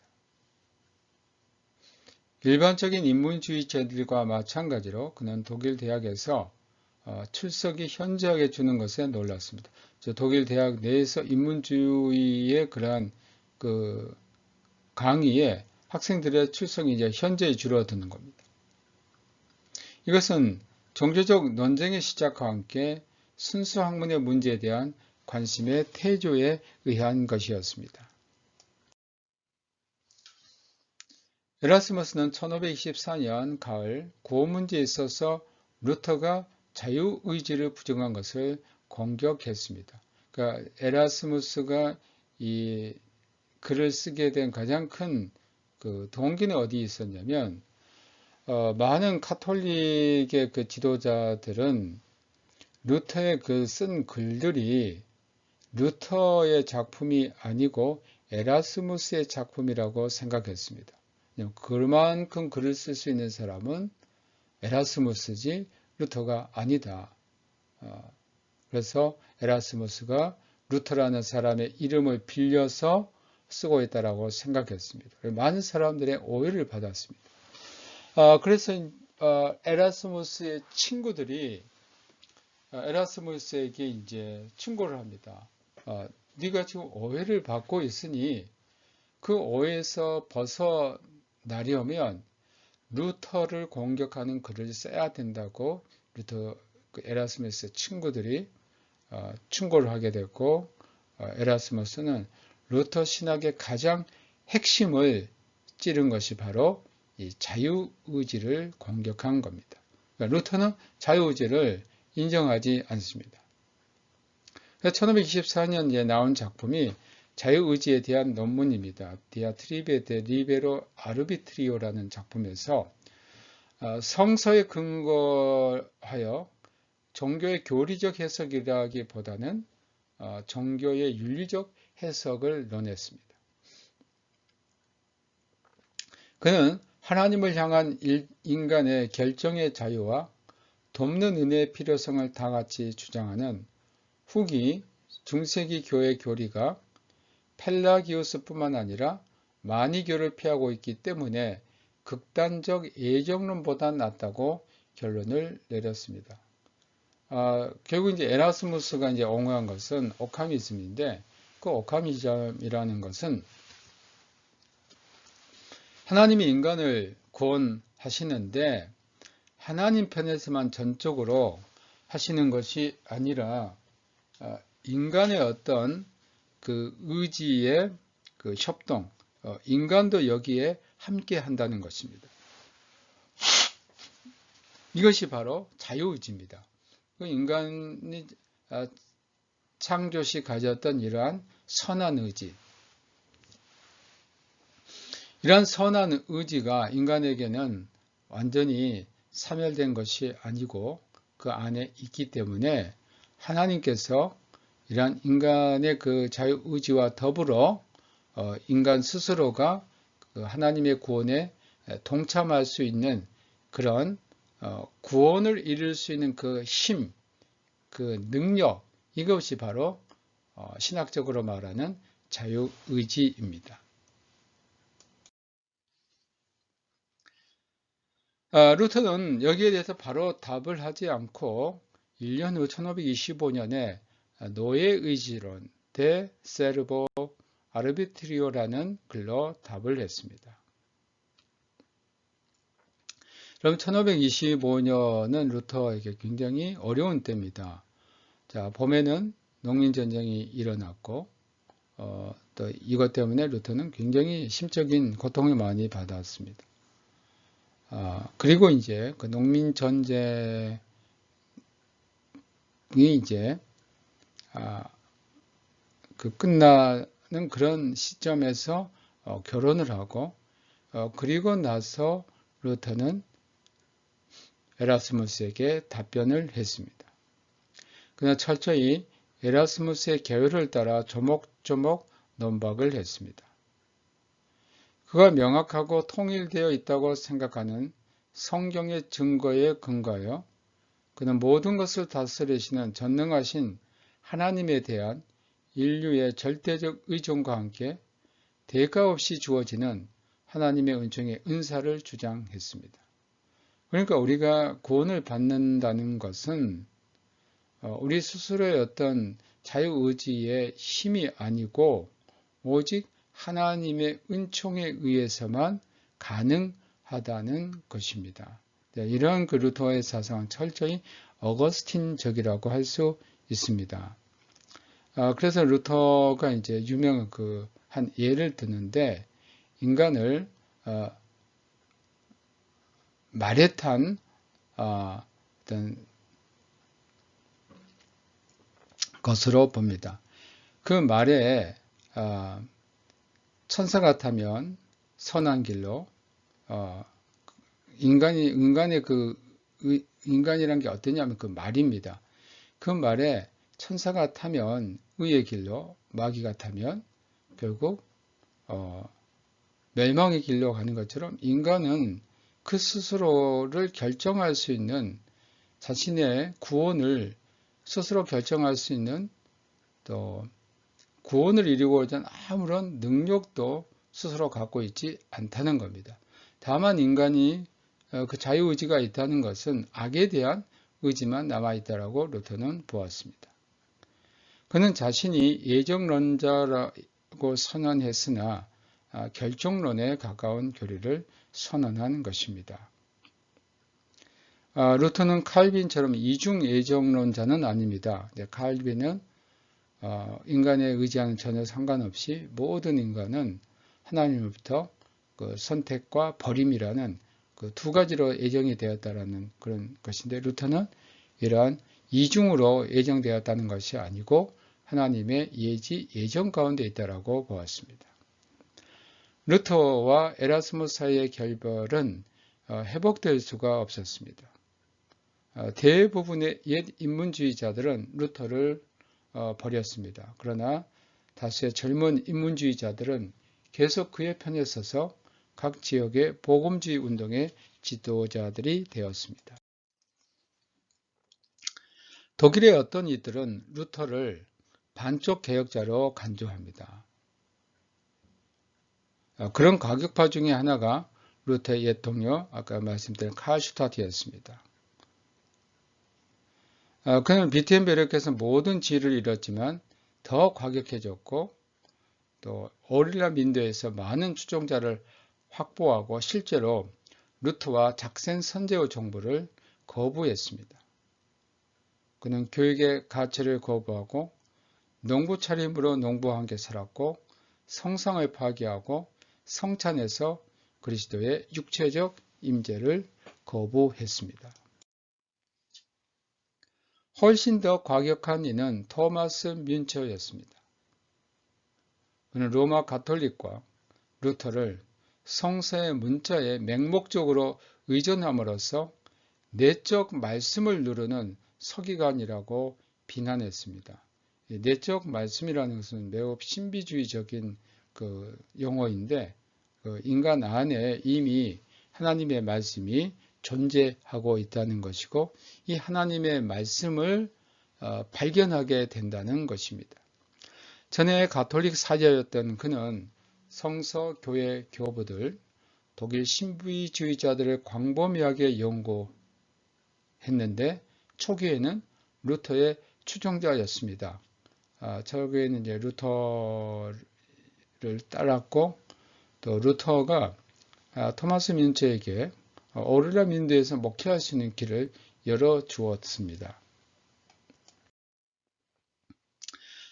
Speaker 1: 일반적인 인문주의자들과 마찬가지로 그는 독일 대학에서 출석이 현저하게 주는 것에 놀랐습니다. 독일 대학 내에서 인문주의의 그러한 그 강의에 학생들의 출석이 이제 현저히 줄어드는 겁니다. 이것은 종교적 논쟁의 시작과 함께 순수 학문의 문제에 대한 관심의 태조에 의한 것이었습니다. 에라스무스는 1524년 가을 구호 문제에 있어서 루터가 자유의지를 부정한 것을 공격했습니다. 그러니까 에라스무스가 이 글을 쓰게 된 가장 큰 그 동기는 어디 있었냐면 많은 카톨릭의 그 지도자들은 루터의 그 쓴 글들이 루터의 작품이 아니고 에라스무스의 작품이라고 생각했습니다. 그만큼 글을 쓸 수 있는 사람은 에라스무스지 루터가 아니다. 그래서 에라스무스가 루터라는 사람의 이름을 빌려서 쓰고 있다고 생각했습니다. 많은 사람들의 오해를 받았습니다. 그래서 에라스무스의 친구들이 에라스무스에게 이제 충고를 합니다. 네가 지금 오해를 받고 있으니 그 오해에서 벗어나려면 루터를 공격하는 글을 써야 된다고 에라스무스의 친구들이 충고를 하게 됐고 에라스무스는 루터 신학의 가장 핵심을 찌른 것이 바로 이 자유의지를 공격한 겁니다. 그러니까 루터는 자유의지를 인정하지 않습니다. 1524년에 나온 작품이 자유의지에 대한 논문입니다. 디아트리베 데 리베로 아르비트리오라는 작품에서 성서에 근거하여 종교의 교리적 해석이라기보다는 종교의 윤리적 해석을 논했습니다. 그는 하나님을 향한 인간의 결정의 자유와 돕는 은혜의 필요성을 다 같이 주장하는 후기 중세기 교회 교리가 펠라기우스뿐만 아니라 마니교를 피하고 있기 때문에 극단적 애정론보다 낫다고 결론을 내렸습니다. 결국 이제 에라스무스가 이제 옹호한 것은 오카미즘인데 그 오카미즘이라는 것은 하나님이 인간을 구원하시는데 하나님 편에서만 전적으로 하시는 것이 아니라 인간의 어떤 그 의지의 그 협동, 인간도 여기에 함께 한다는 것입니다. 이것이 바로 자유의지입니다. 인간이 창조시 가졌던 이러한 선한 의지. 이러한 선한 의지가 인간에게는 완전히 사멸된 것이 아니고 그 안에 있기 때문에 하나님께서 이러한 인간의 그 자유의지와 더불어 인간 스스로가 그 하나님의 구원에 동참할 수 있는 그런 구원을 이룰 수 있는 그 힘, 그 능력, 이것이 바로 신학적으로 말하는 자유의지입니다. 루터는 여기에 대해서 바로 답을 하지 않고 1년 후 1525년에 노예의지론 데 세르보 아르비트리오라는 글로 답을 했습니다. 그럼 1525년은 루터에게 굉장히 어려운 때입니다. 자, 봄에는 농민전쟁이 일어났고 또 이것 때문에 루터는 굉장히 심적인 고통을 많이 받았습니다. 그리고 이제 그 농민전쟁이 이제 그 끝나는 그런 시점에서 결혼을 하고 그리고 나서 루터는 에라스무스에게 답변을 했습니다. 그러나 철저히 에라스무스의 계율을 따라 조목조목 논박을 했습니다. 그가 명확하고 통일되어 있다고 생각하는 성경의 증거에 근거하여 그는 모든 것을 다스리시는 전능하신 하나님에 대한 인류의 절대적 의존과 함께 대가 없이 주어지는 하나님의 은총의 은사를 주장했습니다. 그러니까 우리가 구원을 받는다는 것은 우리 스스로의 어떤 자유의지의 힘이 아니고 오직 하나님의 은총에 의해서만 가능하다는 것입니다. 이런 그 루터의 사상은 철저히 어거스틴적이라고 할 수 있습니다. 그래서 루터가 이제 유명한 그 한 예를 드는데 인간을 말에 탄 어떤 것으로 봅니다. 그 말에 천사 같으면 선한 길로 인간의 그 인간이란 게 어떠냐면 그 말입니다. 그 말에 천사 같으면 의의 길로, 마귀 같으면 결국 멸망의 길로 가는 것처럼 인간은 그 스스로를 결정할 수 있는 자신의 구원을 스스로 결정할 수 있는 또 구원을 이루고자 하는 아무런 능력도 스스로 갖고 있지 않다는 겁니다. 다만 인간이 그 자유의지가 있다는 것은 악에 대한 의지만 남아있다라고 루터는 보았습니다. 그는 자신이 예정론자라고 선언했으나 결정론에 가까운 교리를 선언한 것입니다. 루터는 칼빈처럼 이중 예정론자는 아닙니다. 칼빈은 인간의 의지와는 전혀 상관없이 모든 인간은 하나님으로부터 그 선택과 버림이라는 그 두 가지로 예정이 되었다라는 그런 것인데 루터는 이러한 이중으로 예정되었다는 것이 아니고 하나님의 예정 가운데 있다라고 보았습니다. 루터와 에라스무스 사이의 결별은 회복될 수가 없었습니다. 대부분의 옛 인문주의자들은 루터를 버렸습니다. 그러나 다수의 젊은 인문주의자들은 계속 그의 편에 서서 각 지역의 복음주의 운동의 지도자들이 되었습니다. 독일의 어떤 이들은 루터를 반쪽 개혁자로 간주합니다. 그런 과격파 중에 하나가 루터의 옛 동료, 아까 말씀드린 칼 슈타트였습니다. 그는 비텐베르크에서 모든 지위를 잃었지만 더 과격해졌고 또 오릴라 민도에서 많은 추종자를 확보하고 실제로 루터와 작센 선제의 정부를 거부했습니다. 그는 교육의 가치를 거부하고 농부 차림으로 농부와 함께 살았고 성상을 파괴하고 성찬에서 그리스도의 육체적 임재를 거부했습니다. 훨씬 더 과격한 이는 토마스 뮌처였습니다. 그는 로마 가톨릭과 루터를 성서의 문자에 맹목적으로 의존함으로써 내적 말씀을 누르는 서기관이라고 비난했습니다. 내적 말씀이라는 것은 매우 신비주의적인 그 용어인데 인간 안에 이미 하나님의 말씀이 존재하고 있다는 것이고 이 하나님의 말씀을 발견하게 된다는 것입니다. 전에 가톨릭 사제였던 그는 성서 교회 교부들, 독일 신비주의자들을 광범위하게 연구했는데 초기에는 루터의 추종자였습니다. 초기에는 이제 루터를 따랐고 또 루터가 토마스 민츠에게 오르라 민드에서 목회할 수 있는 길을 열어주었습니다.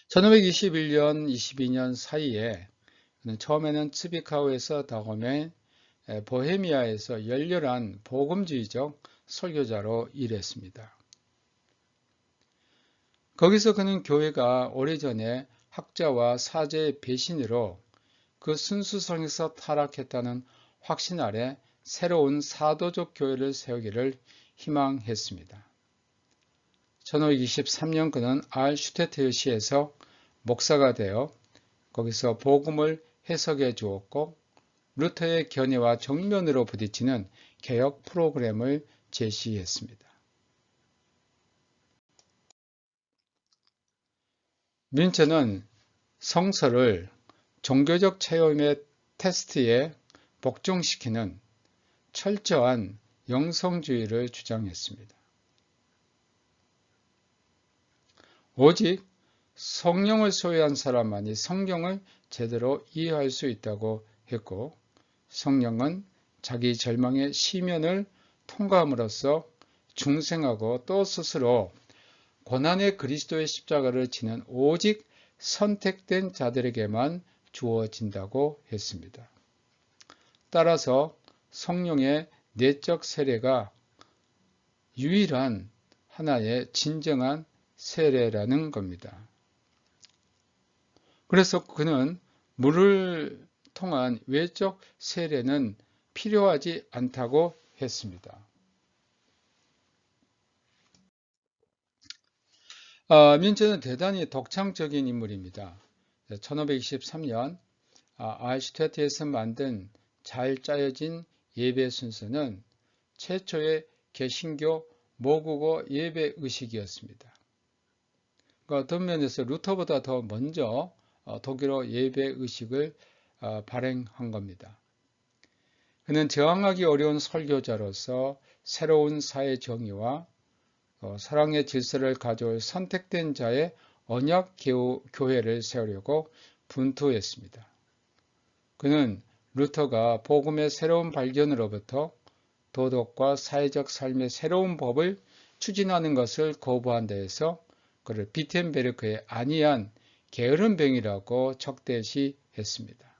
Speaker 1: 1521년, 22년 사이에 그는 처음에는 츠비카우에서 다음에 보헤미아에서 열렬한 복음주의적 설교자로 일했습니다. 거기서 그는 교회가 오래전에 학자와 사제의 배신으로 그 순수성에서 타락했다는 확신 아래 새로운 사도적 교회를 세우기를 희망했습니다. 1523년 그는 알슈테트시에서 목사가 되어 거기서 복음을 해석해 주었고 루터의 견해와 정면으로 부딪히는 개혁 프로그램을 제시했습니다. 뮌체는 성서를 종교적 체험의 테스트에 복종시키는 철저한 영성주의를 주장했습니다. 오직 성령을 소유한 사람만이 성경을 제대로 이해할 수 있다고 했고 성령은 자기 절망의 시면을 통과함으로써 중생하고 또 스스로 고난의 그리스도의 십자가를 지는 오직 선택된 자들에게만 주어진다고 했습니다. 따라서 성령의 내적 세례가 유일한 하나의 진정한 세례라는 겁니다. 그래서 그는 물을 통한 외적 세례는 필요하지 않다고 했습니다. 뮌체는 대단히 독창적인 인물입니다. 1523년 알슈테트에서 만든 잘 짜여진 예배 순서는 최초의 개신교 모국어 예배 의식이었습니다. 어떤 면에서 루터보다 더 먼저 독일어 예배 의식을 발행한 겁니다. 그는 저항하기 어려운 설교자로서 새로운 사회 정의와 사랑의 질서를 가져올 선택된 자의 언약 교회를 세우려고 분투했습니다. 그는 루터가 복음의 새로운 발견으로부터 도덕과 사회적 삶의 새로운 법을 추진하는 것을 거부한 데에서 그를 비텐베르크의 안이한 게으름뱅이라고 적대시했습니다.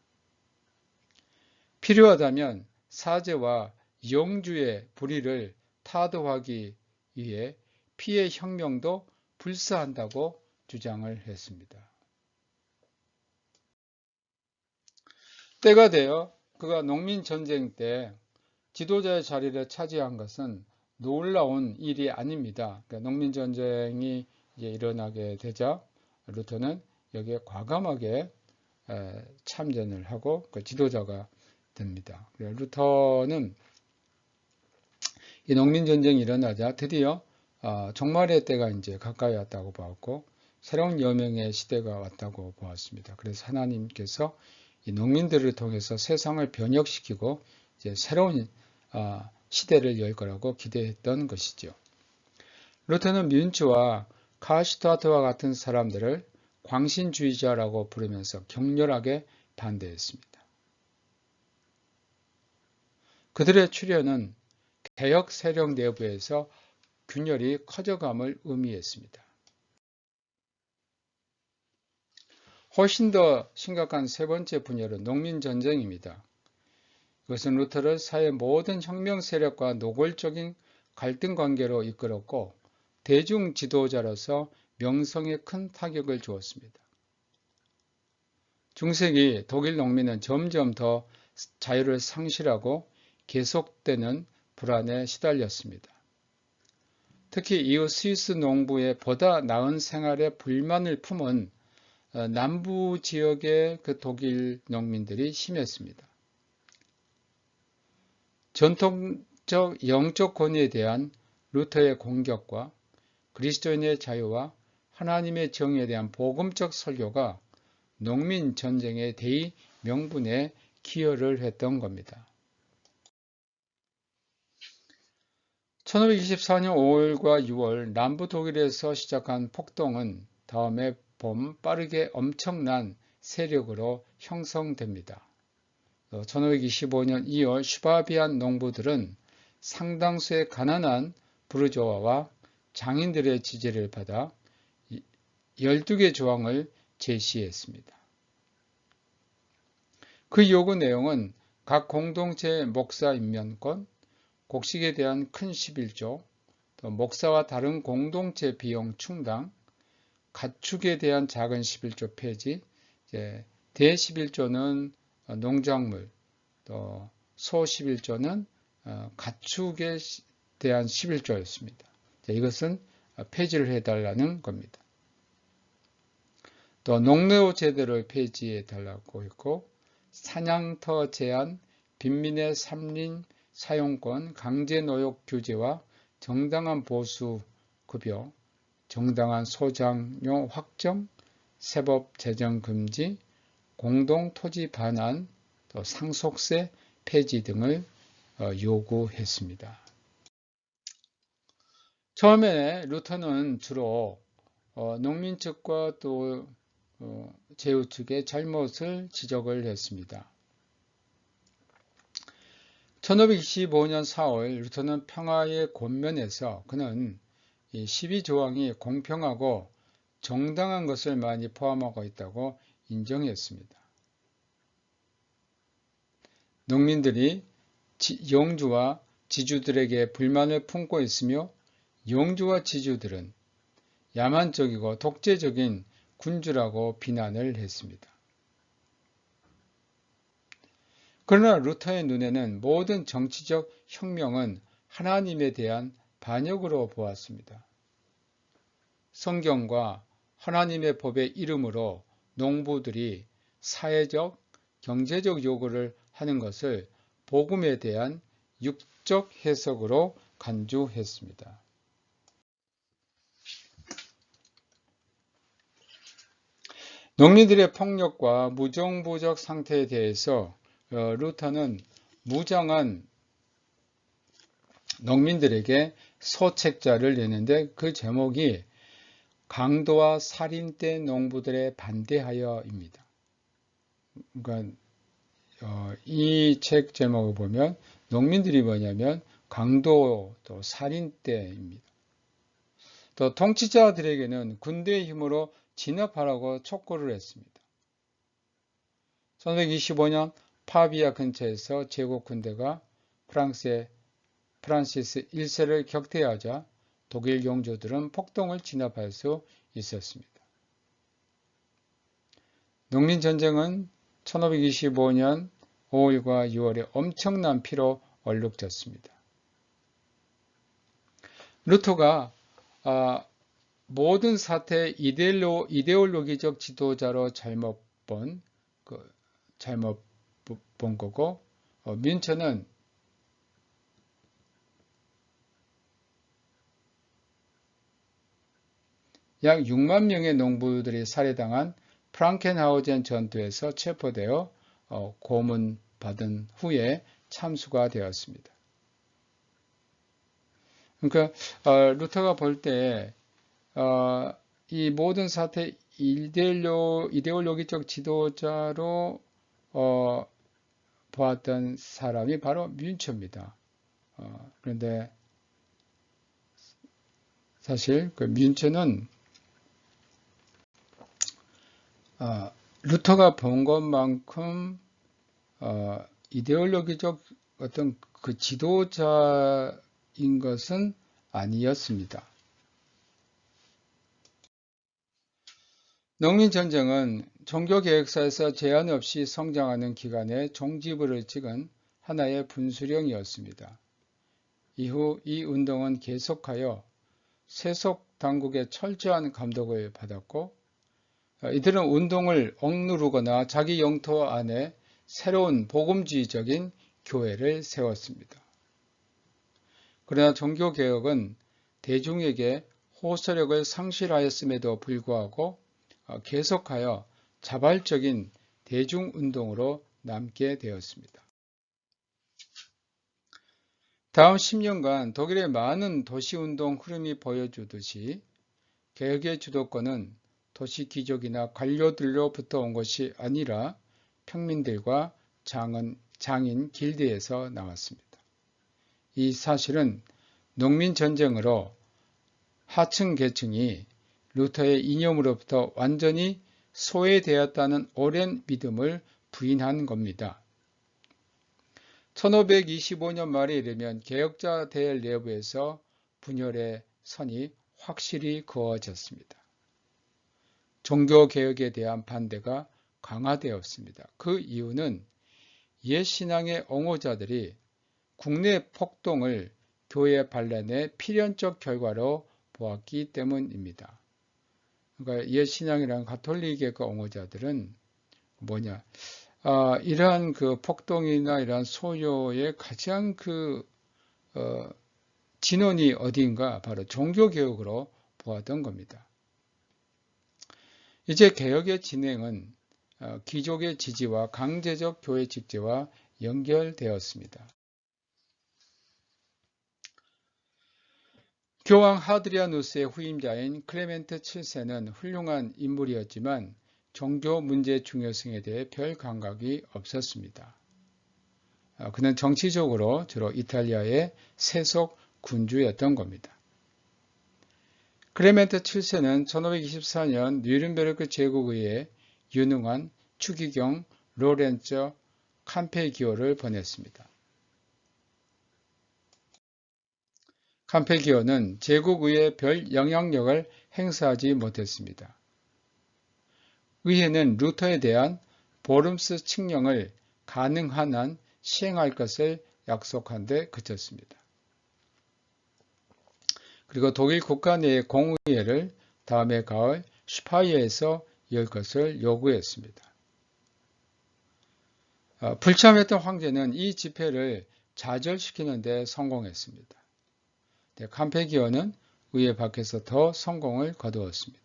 Speaker 1: 필요하다면 사제와 영주의 불의를 타도하기 위해 피해 혁명도 불사한다고 주장을 했습니다. 때가 되어 그가 농민전쟁 때 지도자의 자리를 차지한 것은 놀라운 일이 아닙니다. 그러니까 농민전쟁이 이제 일어나게 되자 루터는 여기에 과감하게 참전을 하고 그 지도자가 됩니다. 루터는 이 농민전쟁이 일어나자 드디어 종말의 때가 이제 가까이 왔다고 보았고 새로운 여명의 시대가 왔다고 보았습니다. 그래서 하나님께서 이 농민들을 통해서 세상을 변혁시키고 이제 새로운 시대를 열 거라고 기대했던 것이죠. 루터는 뮌츠와 카슈타트와 같은 사람들을 광신주의자라고 부르면서 격렬하게 반대했습니다. 그들의 출현은 개혁 세력 내부에서 균열이 커져감을 의미했습니다. 훨씬 더 심각한 세 번째 분열은 농민전쟁입니다. 그것은 루터를 사회 모든 혁명 세력과 노골적인 갈등 관계로 이끌었고 대중 지도자로서 명성에 큰 타격을 주었습니다. 중세기 독일 농민은 점점 더 자유를 상실하고 계속되는 불안에 시달렸습니다. 특히 이후 스위스 농부의 보다 나은 생활에 불만을 품은 남부 지역의 그 독일 농민들이 심했습니다. 전통적 영적 권위에 대한 루터의 공격과 그리스도인의 자유와 하나님의 정의에 대한 복음적 설교가 농민 전쟁의 대의 명분에 기여를 했던 겁니다. 1524년 5월과 6월 남부 독일에서 시작한 폭동은 다음해 봄 빠르게 엄청난 세력으로 형성됩니다. 1525년 2월 슈바비안 농부들은 상당수의 가난한 부르주아와 장인들의 지지를 받아 12개 조항을 제시했습니다. 그 요구 내용은 각 공동체의 목사 임명권, 곡식에 대한 큰 11조, 또 목사와 다른 공동체 비용 충당, 가축에 대한 작은 11조 폐지, 대 11조는 농작물, 또 소 11조는 가축에 대한 11조였습니다. 이것은 폐지를 해달라는 겁니다. 또 농노 제도를 폐지해달라고 했고, 사냥터 제한, 빈민의 삼림 사용권, 강제노역 규제와 정당한 보수 급여, 정당한 소장료 확정, 세법 재정 금지, 공동 토지 반환, 또 상속세 폐지 등을 요구했습니다. 처음에 루터는 주로 농민 측과 또 제후 측의 잘못을 지적을 했습니다. 1525년 4월 루터는 평화의 권면에서 그는 이 12조항이 공평하고 정당한 것을 많이 포함하고 있다고 인정했습니다. 농민들이 영주와 지주들에게 불만을 품고 있으며 영주와 지주들은 야만적이고 독재적인 군주라고 비난을 했습니다. 그러나 루터의 눈에는 모든 정치적 혁명은 하나님에 대한 반역으로 보았습니다. 성경과 하나님의 법의 이름으로 농부들이 사회적, 경제적 요구를 하는 것을 복음에 대한 육적 해석으로 간주했습니다. 농민들의 폭력과 무정부적 상태에 대해서 루터는 무장한 농민들에게 소책자를 내는데 그 제목이 강도와 살인 때 농부들에 반대하여입니다. 그러니까 이 책 제목을 보면 농민들이 뭐냐면 강도 또 살인 때입니다. 또 통치자들에게는 군대의 힘으로 진압하라고 촉구를 했습니다. 1525년 파비아 근처에서 제국 군대가 프랑스의 프란시스 1세를 격퇴하자 독일 용주들은 폭동을 진압할 수 있었습니다. 농민전쟁은 1525년 5월과 6월에 엄청난 피로 얼룩졌습니다. 루터가 모든 사태의 이데올로기적 지도자로 잘못 본 거고, 뮌체는 약 6만 명의 농부들이 살해당한 프랑켄하우젠 전투에서 체포되어 고문받은 후에 참수가 되었습니다. 그러니까 루터가 볼 때 이 모든 사태 이데올로기적 지도자로 보았던 사람이 바로 뮌체입니다. 그런데 사실 그 뮌체는 루터가 본 것만큼 이데올로기적 어떤 그 지도자인 것은 아니었습니다. 농민전쟁은 종교개혁사에서 제한 없이 성장하는 기간에 종지부를 찍은 하나의 분수령이었습니다. 이후 이 운동은 계속하여 세속 당국의 철저한 감독을 받았고, 이들은 운동을 억누르거나 자기 영토 안에 새로운 복음주의적인 교회를 세웠습니다. 그러나 종교개혁은 대중에게 호소력을 상실하였음에도 불구하고 계속하여 자발적인 대중운동으로 남게 되었습니다. 다음 10년간 독일의 많은 도시운동 흐름이 보여주듯이 개혁의 주도권은 도시 귀족이나 관료들로부터 온 것이 아니라 평민들과 장인 길드에서 나왔습니다. 이 사실은 농민전쟁으로 하층 계층이 루터의 이념으로부터 완전히 소외되었다는 오랜 믿음을 부인한 겁니다. 1525년 말에 이르면 개혁자 대열 내부에서 분열의 선이 확실히 그어졌습니다. 종교개혁에 대한 반대가 강화되었습니다. 그 이유는 옛신앙의 옹호자들이 국내 폭동을 교회 반란의 필연적 결과로 보았기 때문입니다. 그러니까 옛신앙이란 가톨릭의 그 옹호자들은 뭐냐? 이러한 그 폭동이나 이러한 소요의 가장 진원이 어디인가? 바로 종교개혁으로 보았던 겁니다. 이제 개혁의 진행은 귀족의 지지와 강제적 교회 직제와 연결되었습니다. 교황 하드리아누스의 후임자인 클레멘트 7세는 훌륭한 인물이었지만 종교 문제의 중요성에 대해 별 감각이 없었습니다. 그는 정치적으로 주로 이탈리아의 세속 군주였던 겁니다. 클레멘트 7세는 1524년 뉘른베르크 제국의회에 유능한 추기경 로렌조 캄페기오를 보냈습니다. 캄페기오는 제국의회에 별 영향력을 행사하지 못했습니다. 의회는 루터에 대한 보름스 칙령을 가능한 한 시행할 것을 약속한 데 그쳤습니다. 그리고 독일 국가 내의 공의회를 다음해 가을 슈파이어에서 열 것을 요구했습니다. 불참했던 황제는 이 집회를 좌절시키는 데 성공했습니다. 캄페기오는 의회 밖에서 더 성공을 거두었습니다.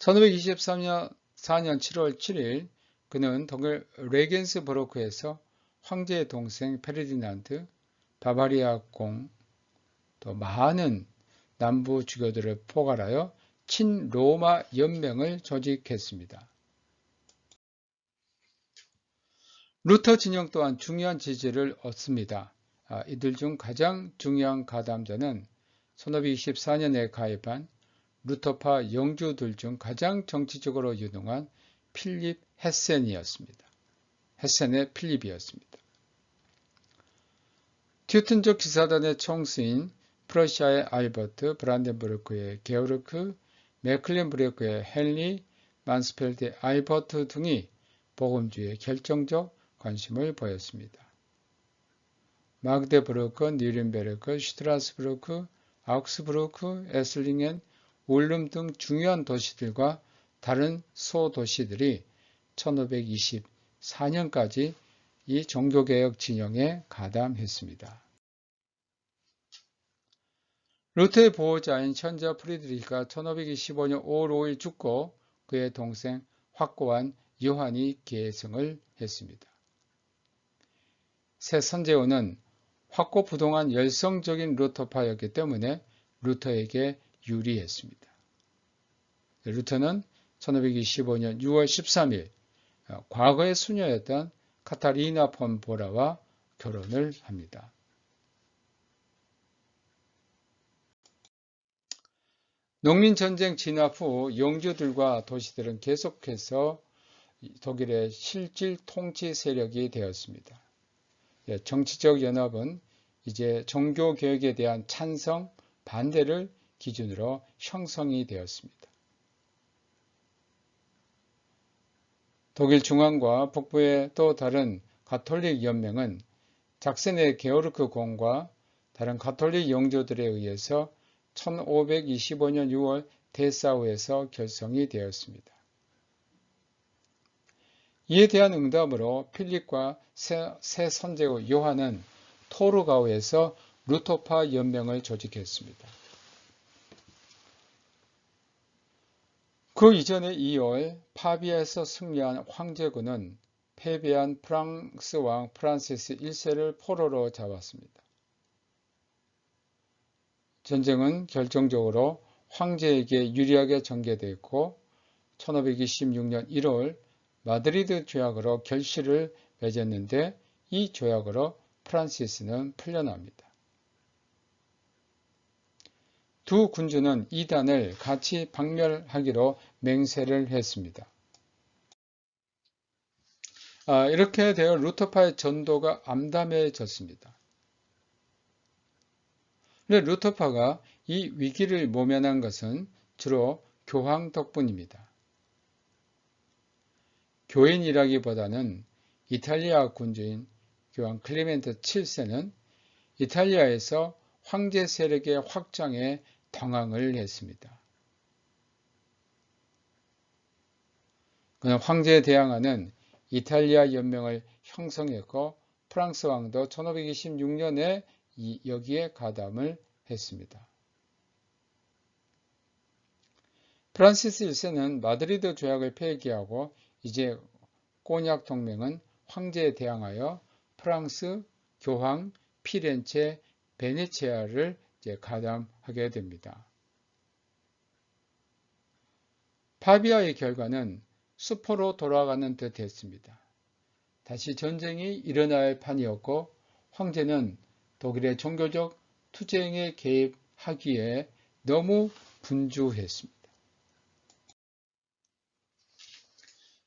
Speaker 1: 1523년 7월 7일 그는 독일 레겐스부르크에서 황제의 동생 페르디난드, 바바리아 공, 또 많은 남부 주교들을 포괄하여 친로마 연맹을 조직했습니다. 루터 진영 또한 중요한 지지를 얻습니다. 이들 중 가장 중요한 가담자는 1524년에 가입한 루터파 영주들 중 가장 정치적으로 유능한 필립 헤센이었습니다. 헤센의 필립이었습니다. 튜튼족 기사단의 총수인 프러시아의 알버트, 브란덴부르크의 게오르크, 메클렌부르크의 헨리, 만스펠드의 알버트 등이 복음주의에 결정적 관심을 보였습니다. 마그데부르크, 뉘른베르크, 슈트라스부르크, 아우크스부르크, 에슬링겐, 울름 등 중요한 도시들과 다른 소도시들이 1524년까지 이 종교개혁 진영에 가담했습니다. 루터의 보호자인 천자 프리드리히가 1525년 5월 5일 죽고 그의 동생 확고한 요한이 계승을 했습니다. 새 선제원은 확고부동한 열성적인 루터파였기 때문에 루터에게 유리했습니다. 루터는 1525년 6월 13일 과거의 수녀였던 카타리나 폰 보라와 결혼을 합니다. 농민전쟁 진압 후 영주들과 도시들은 계속해서 독일의 실질 통치 세력이 되었습니다. 정치적 연합은 이제 종교개혁에 대한 찬성, 반대를 기준으로 형성이 되었습니다. 독일 중앙과 북부의 또 다른 가톨릭 연맹은 작센의 게오르크 공과 다른 가톨릭 영조들에 의해서 1525년 6월 데사우에서 결성이 되었습니다. 이에 대한 응답으로 필립과 새 선제후 요한은 토르가우에서 루터파 연맹을 조직했습니다. 그 이전의 2월 파비아에서 승리한 황제군은 패배한 프랑스 왕 프란시스 1세를 포로로 잡았습니다. 전쟁은 결정적으로 황제에게 유리하게 전개되었고 1526년 1월 마드리드 조약으로 결실을 맺었는데 이 조약으로 프란시스는 풀려납니다. 두 군주는 이단을 같이 박멸하기로 맹세를 했습니다. 이렇게 되어 루터파의 전도가 암담해졌습니다. 그런데 루터파가 이 위기를 모면한 것은 주로 교황 덕분입니다. 교인이라기보다는 이탈리아 군주인 교황 클레멘트 7세는 이탈리아에서 황제 세력의 확장에 당황을 했습니다. 그는 황제에 대항하는 이탈리아 연맹을 형성했고 프랑스 왕도 1526년에 여기에 가담을 했습니다. 프란시스 1세는 마드리드 조약을 폐기하고 이제 꼬냑 동맹은 황제에 대항하여 프랑스, 교황, 피렌체, 베네치아를 이제 가담하게 됩니다. 파비아의 결과는 수포로 돌아가는 듯 했습니다. 다시 전쟁이 일어날 판이었고 황제는 독일의 종교적 투쟁에 개입하기에 너무 분주했습니다.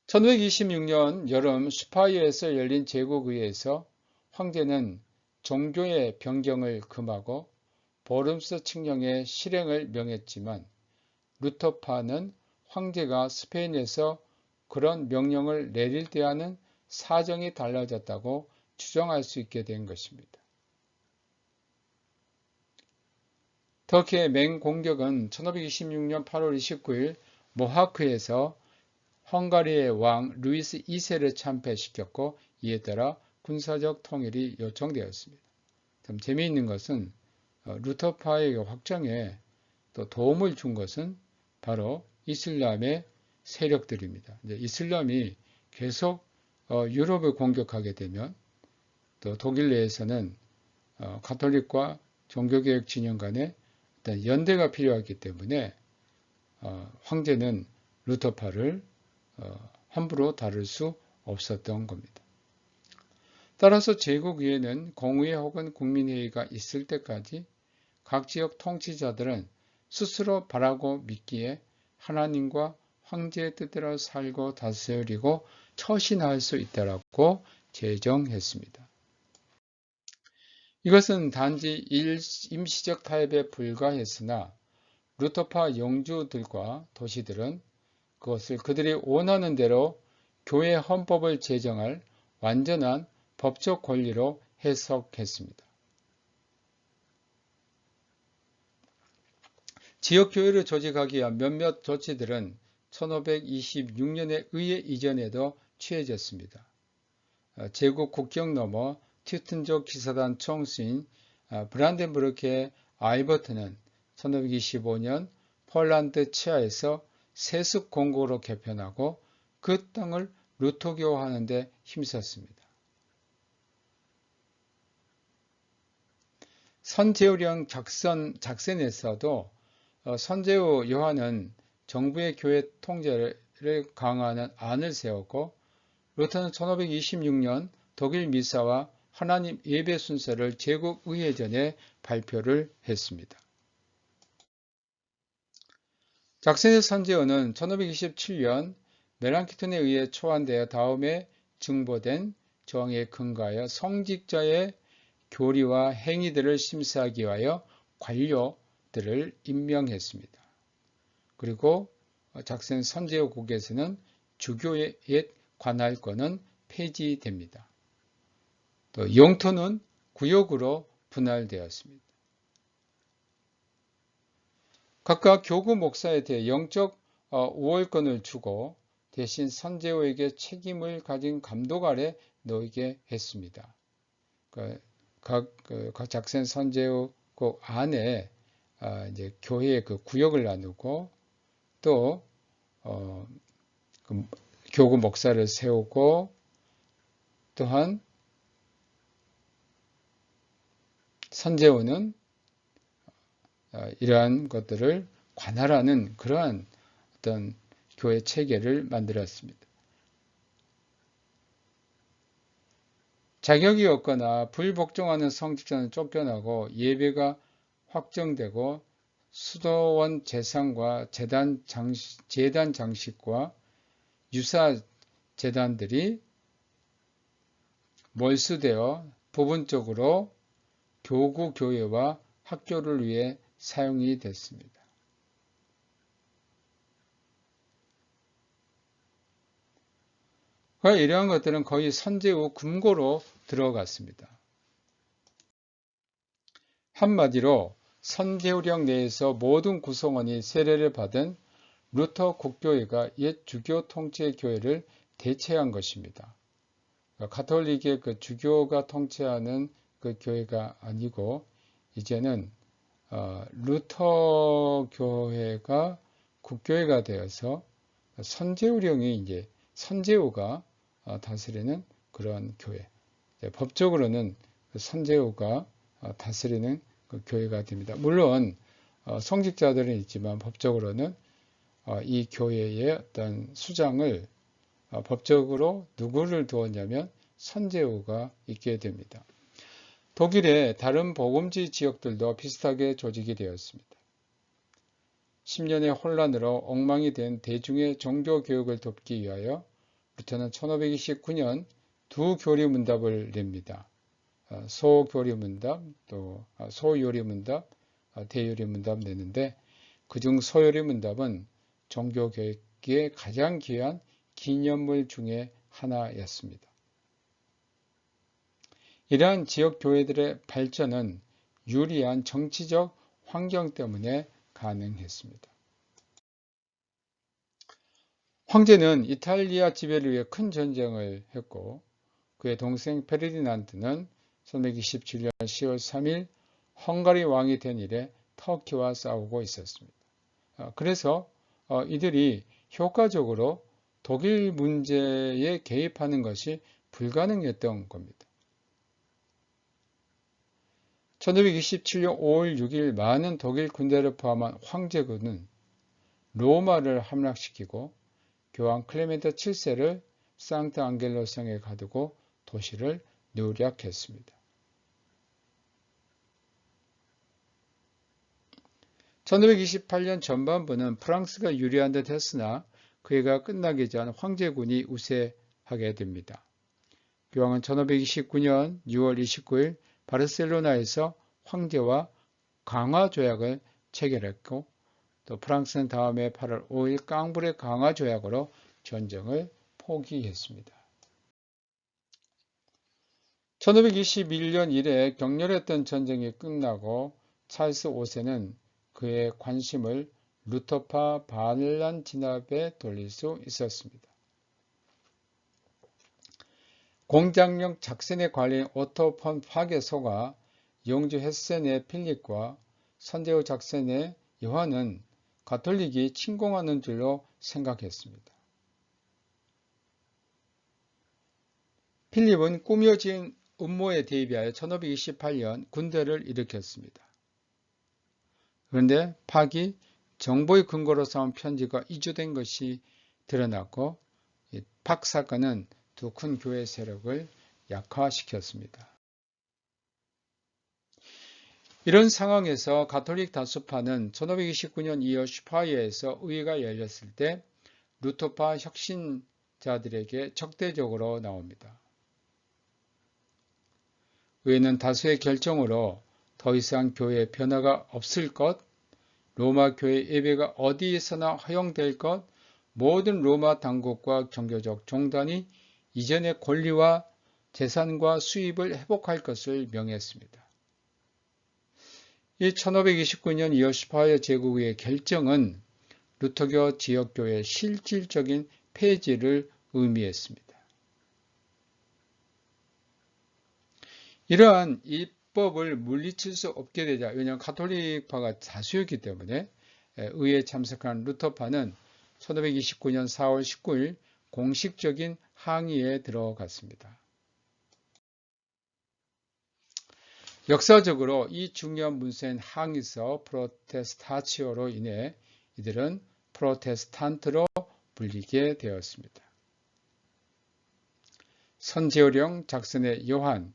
Speaker 1: 1526년 여름 슈파이어에서 열린 제국의회에서 황제는 종교의 변경을 금하고 보름스 칙령의 실행을 명했지만 루터파는 황제가 스페인에서 그런 명령을 내릴 때와는 사정이 달라졌다고 추정할 수 있게 된 것입니다. 터키의 맹공격은 1526년 8월 29일 모하크에서 헝가리의 왕 루이스 2세를 참패시켰고 이에 따라 군사적 통일이 요청되었습니다. 참 재미있는 것은 루터파의 확장에 또 도움을 준 것은 바로 이슬람의 세력들입니다. 이제 이슬람이 계속 유럽을 공격하게 되면 또 독일 내에서는 가톨릭과 종교개혁 진영 간의 어떤 연대가 필요하기 때문에 황제는 루터파를 함부로 다룰 수 없었던 겁니다. 따라서 제국위에는 공의회 혹은 국민회의가 있을 때까지 각 지역 통치자들은 스스로 바라고 믿기에 하나님과 황제의 뜻대로 살고 다스리고 처신할 수 있다라고 제정했습니다. 이것은 단지 임시적 타협에 불과했으나 루터파 영주들과 도시들은 그것을 그들이 원하는 대로 교회 헌법을 제정할 완전한 법적 권리로 해석했습니다. 지역교회를 조직하기 위한 몇몇 조치들은 1526년에 의회 이전에도 취해졌습니다. 제국 국경 너머 튜튼족 기사단 총수인 브란덴부르크의 아이버트는 1525년 폴란드 치하에서 세습 공고로 개편하고 그 땅을 루터교화하는 데 힘썼습니다. 선제후령 작센에서도 선제후 요한은 정부의 교회 통제를 강화하는 안을 세웠고 루터는 1526년 독일 미사와 하나님 예배 순서를 제국의회전에 발표를 했습니다. 작센의 선제후는 1527년 멜랑키톤에 의해 초안되어 다음에 증보된 조항에 근거하여 성직자의 교리와 행위들을 심사하기 위하여 관료들을 임명했습니다. 그리고 작센 선제후국에서는 주교의 옛 관할권은 폐지됩니다. 또 영토는 구역으로 분할되었습니다. 각각 교구 목사에 대해 영적 우월권을 주고 대신 선제후에게 책임을 가진 감독 아래 놓이게 했습니다. 각 작센 선제후 그 안에 이제 교회의 그 구역을 나누고 또 교구 목사를 세우고 또한 선제후는 이러한 것들을 관할하는 그러한 어떤 교회 체계를 만들었습니다. 자격이 없거나 불복종하는 성직자는 쫓겨나고 예배가 확정되고 수도원 재산과 재단 장식과 유사 재단들이 몰수되어 부분적으로 교구 교회와 학교를 위해 사용이 됐습니다. 이러한 것들은 거의 선제후 금고로 들어갔습니다. 한마디로 선제후령 내에서 모든 구성원이 세례를 받은 루터 국교회가 옛 주교 통치 교회를 대체한 것입니다. 가톨릭의 그 주교가 통치하는 그 교회가 아니고 이제는 루터 교회가 국교회가 되어서 선제후령이 이제 선제후가 다스리는 그런 교회. 법적으로는 선제후가 다스리는 그 교회가 됩니다. 물론 성직자들은 있지만 법적으로는 이 교회의 어떤 수장을 법적으로 누구를 두었냐면 선제후가 있게 됩니다. 독일의 다른 복음지 지역들도 비슷하게 조직이 되었습니다. 10년의 혼란으로 엉망이 된 대중의 종교교육을 돕기 위하여 루터는 1529년 두 교리문답을 냅니다. 소교리문답, 또 소요리문답, 대요리문답 내는데 그중 소요리문답은 종교교육의 가장 귀한 기념물 중에 하나였습니다. 이러한 지역교회들의 발전은 유리한 정치적 환경 때문에 가능했습니다. 황제는 이탈리아 지배를 위해 큰 전쟁을 했고 그의 동생 페르디난드는 1527년 10월 3일 헝가리 왕이 된 이래 터키와 싸우고 있었습니다. 그래서 이들이 효과적으로 독일 문제에 개입하는 것이 불가능했던 겁니다. 1527년 5월 6일 많은 독일 군대를 포함한 황제군은 로마를 함락시키고 교황 클레멘트 7세를 상트 앙겔로 성에 가두고 도시를 노략했습니다. 1528년 전반부는 프랑스가 유리한 듯 했으나 그 해가 끝나기 전 황제군이 우세하게 됩니다. 교황은 1529년 6월 29일 바르셀로나에서 황제와 강화조약을 체결했고 또 프랑스는 다음해 8월 5일 깡불의 강화조약으로 전쟁을 포기했습니다. 1521년 이래 격렬했던 전쟁이 끝나고 찰스 5세는 그의 관심을 루터파 반란 진압에 돌릴 수 있었습니다. 공장령 작센에 관리인 오토 폰 파게 소가 영주 헤센의 필립과 선제후 작센의 요한은 가톨릭이 침공하는 줄로 생각했습니다. 필립은 꾸며진 음모에 대비하여 1528년 군대를 일으켰습니다. 그런데 팍이 정보의 근거로 삼은 편지가 이주된 것이 드러났고 팍 사건은 두 큰 교회 세력을 약화시켰습니다. 이런 상황에서 가톨릭 다수파는 1529년 2월 슈파이에에서 의회가 열렸을 때 루터파 혁신자들에게 적대적으로 나옵니다. 의회는 다수의 결정으로 더 이상 교회에 변화가 없을 것, 로마 교회 예배가 어디에서나 허용될 것, 모든 로마 당국과 종교적 종단이 이전의 권리와 재산과 수입을 회복할 것을 명했습니다. 이 1529년 2월 18일 제국의 결정은 루터교 지역교회의 실질적인 폐지를 의미했습니다. 이러한 입법을 물리칠 수 없게 되자, 왜냐하면 가톨릭파가 다수였기 때문에 의회에 참석한 루터파는 1529년 4월 19일 공식적인 항의에 들어갔습니다. 역사적으로 이 중요한 문서인 항의서 프로테스타치오로 인해 이들은 프로테스탄트로 불리게 되었습니다. 선제오령, 작선의 요한,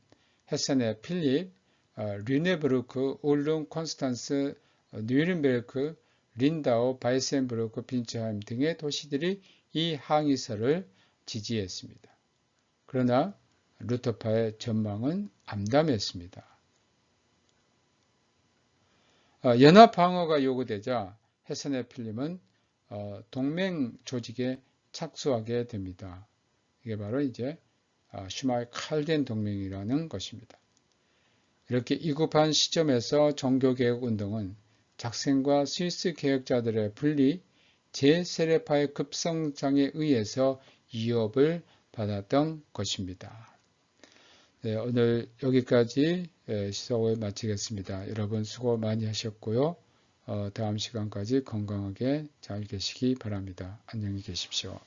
Speaker 1: 헤센의 필립, 르네부르크, 울름, 콘스탄스, 뉴른베르크, 린다우, 바이센부르크, 빈츠하임 등의 도시들이 이 항의서를 지지했습니다. 그러나 루터파의 전망은 암담했습니다. 연합 방어가 요구되자 헤센의 필립은 동맹 조직에 착수하게 됩니다. 이게 바로 이제 슈말칼덴 동맹이라는 것입니다. 이렇게 위급한 시점에서 종교개혁 운동은 작센과 스위스 개혁자들의 분리, 제세례파의 급성장에 의해서 위협을 받았던 것입니다. 네, 오늘 여기까지 시석을 마치겠습니다. 여러분 수고 많이 하셨고요. 다음 시간까지 건강하게 잘 계시기 바랍니다. 안녕히 계십시오.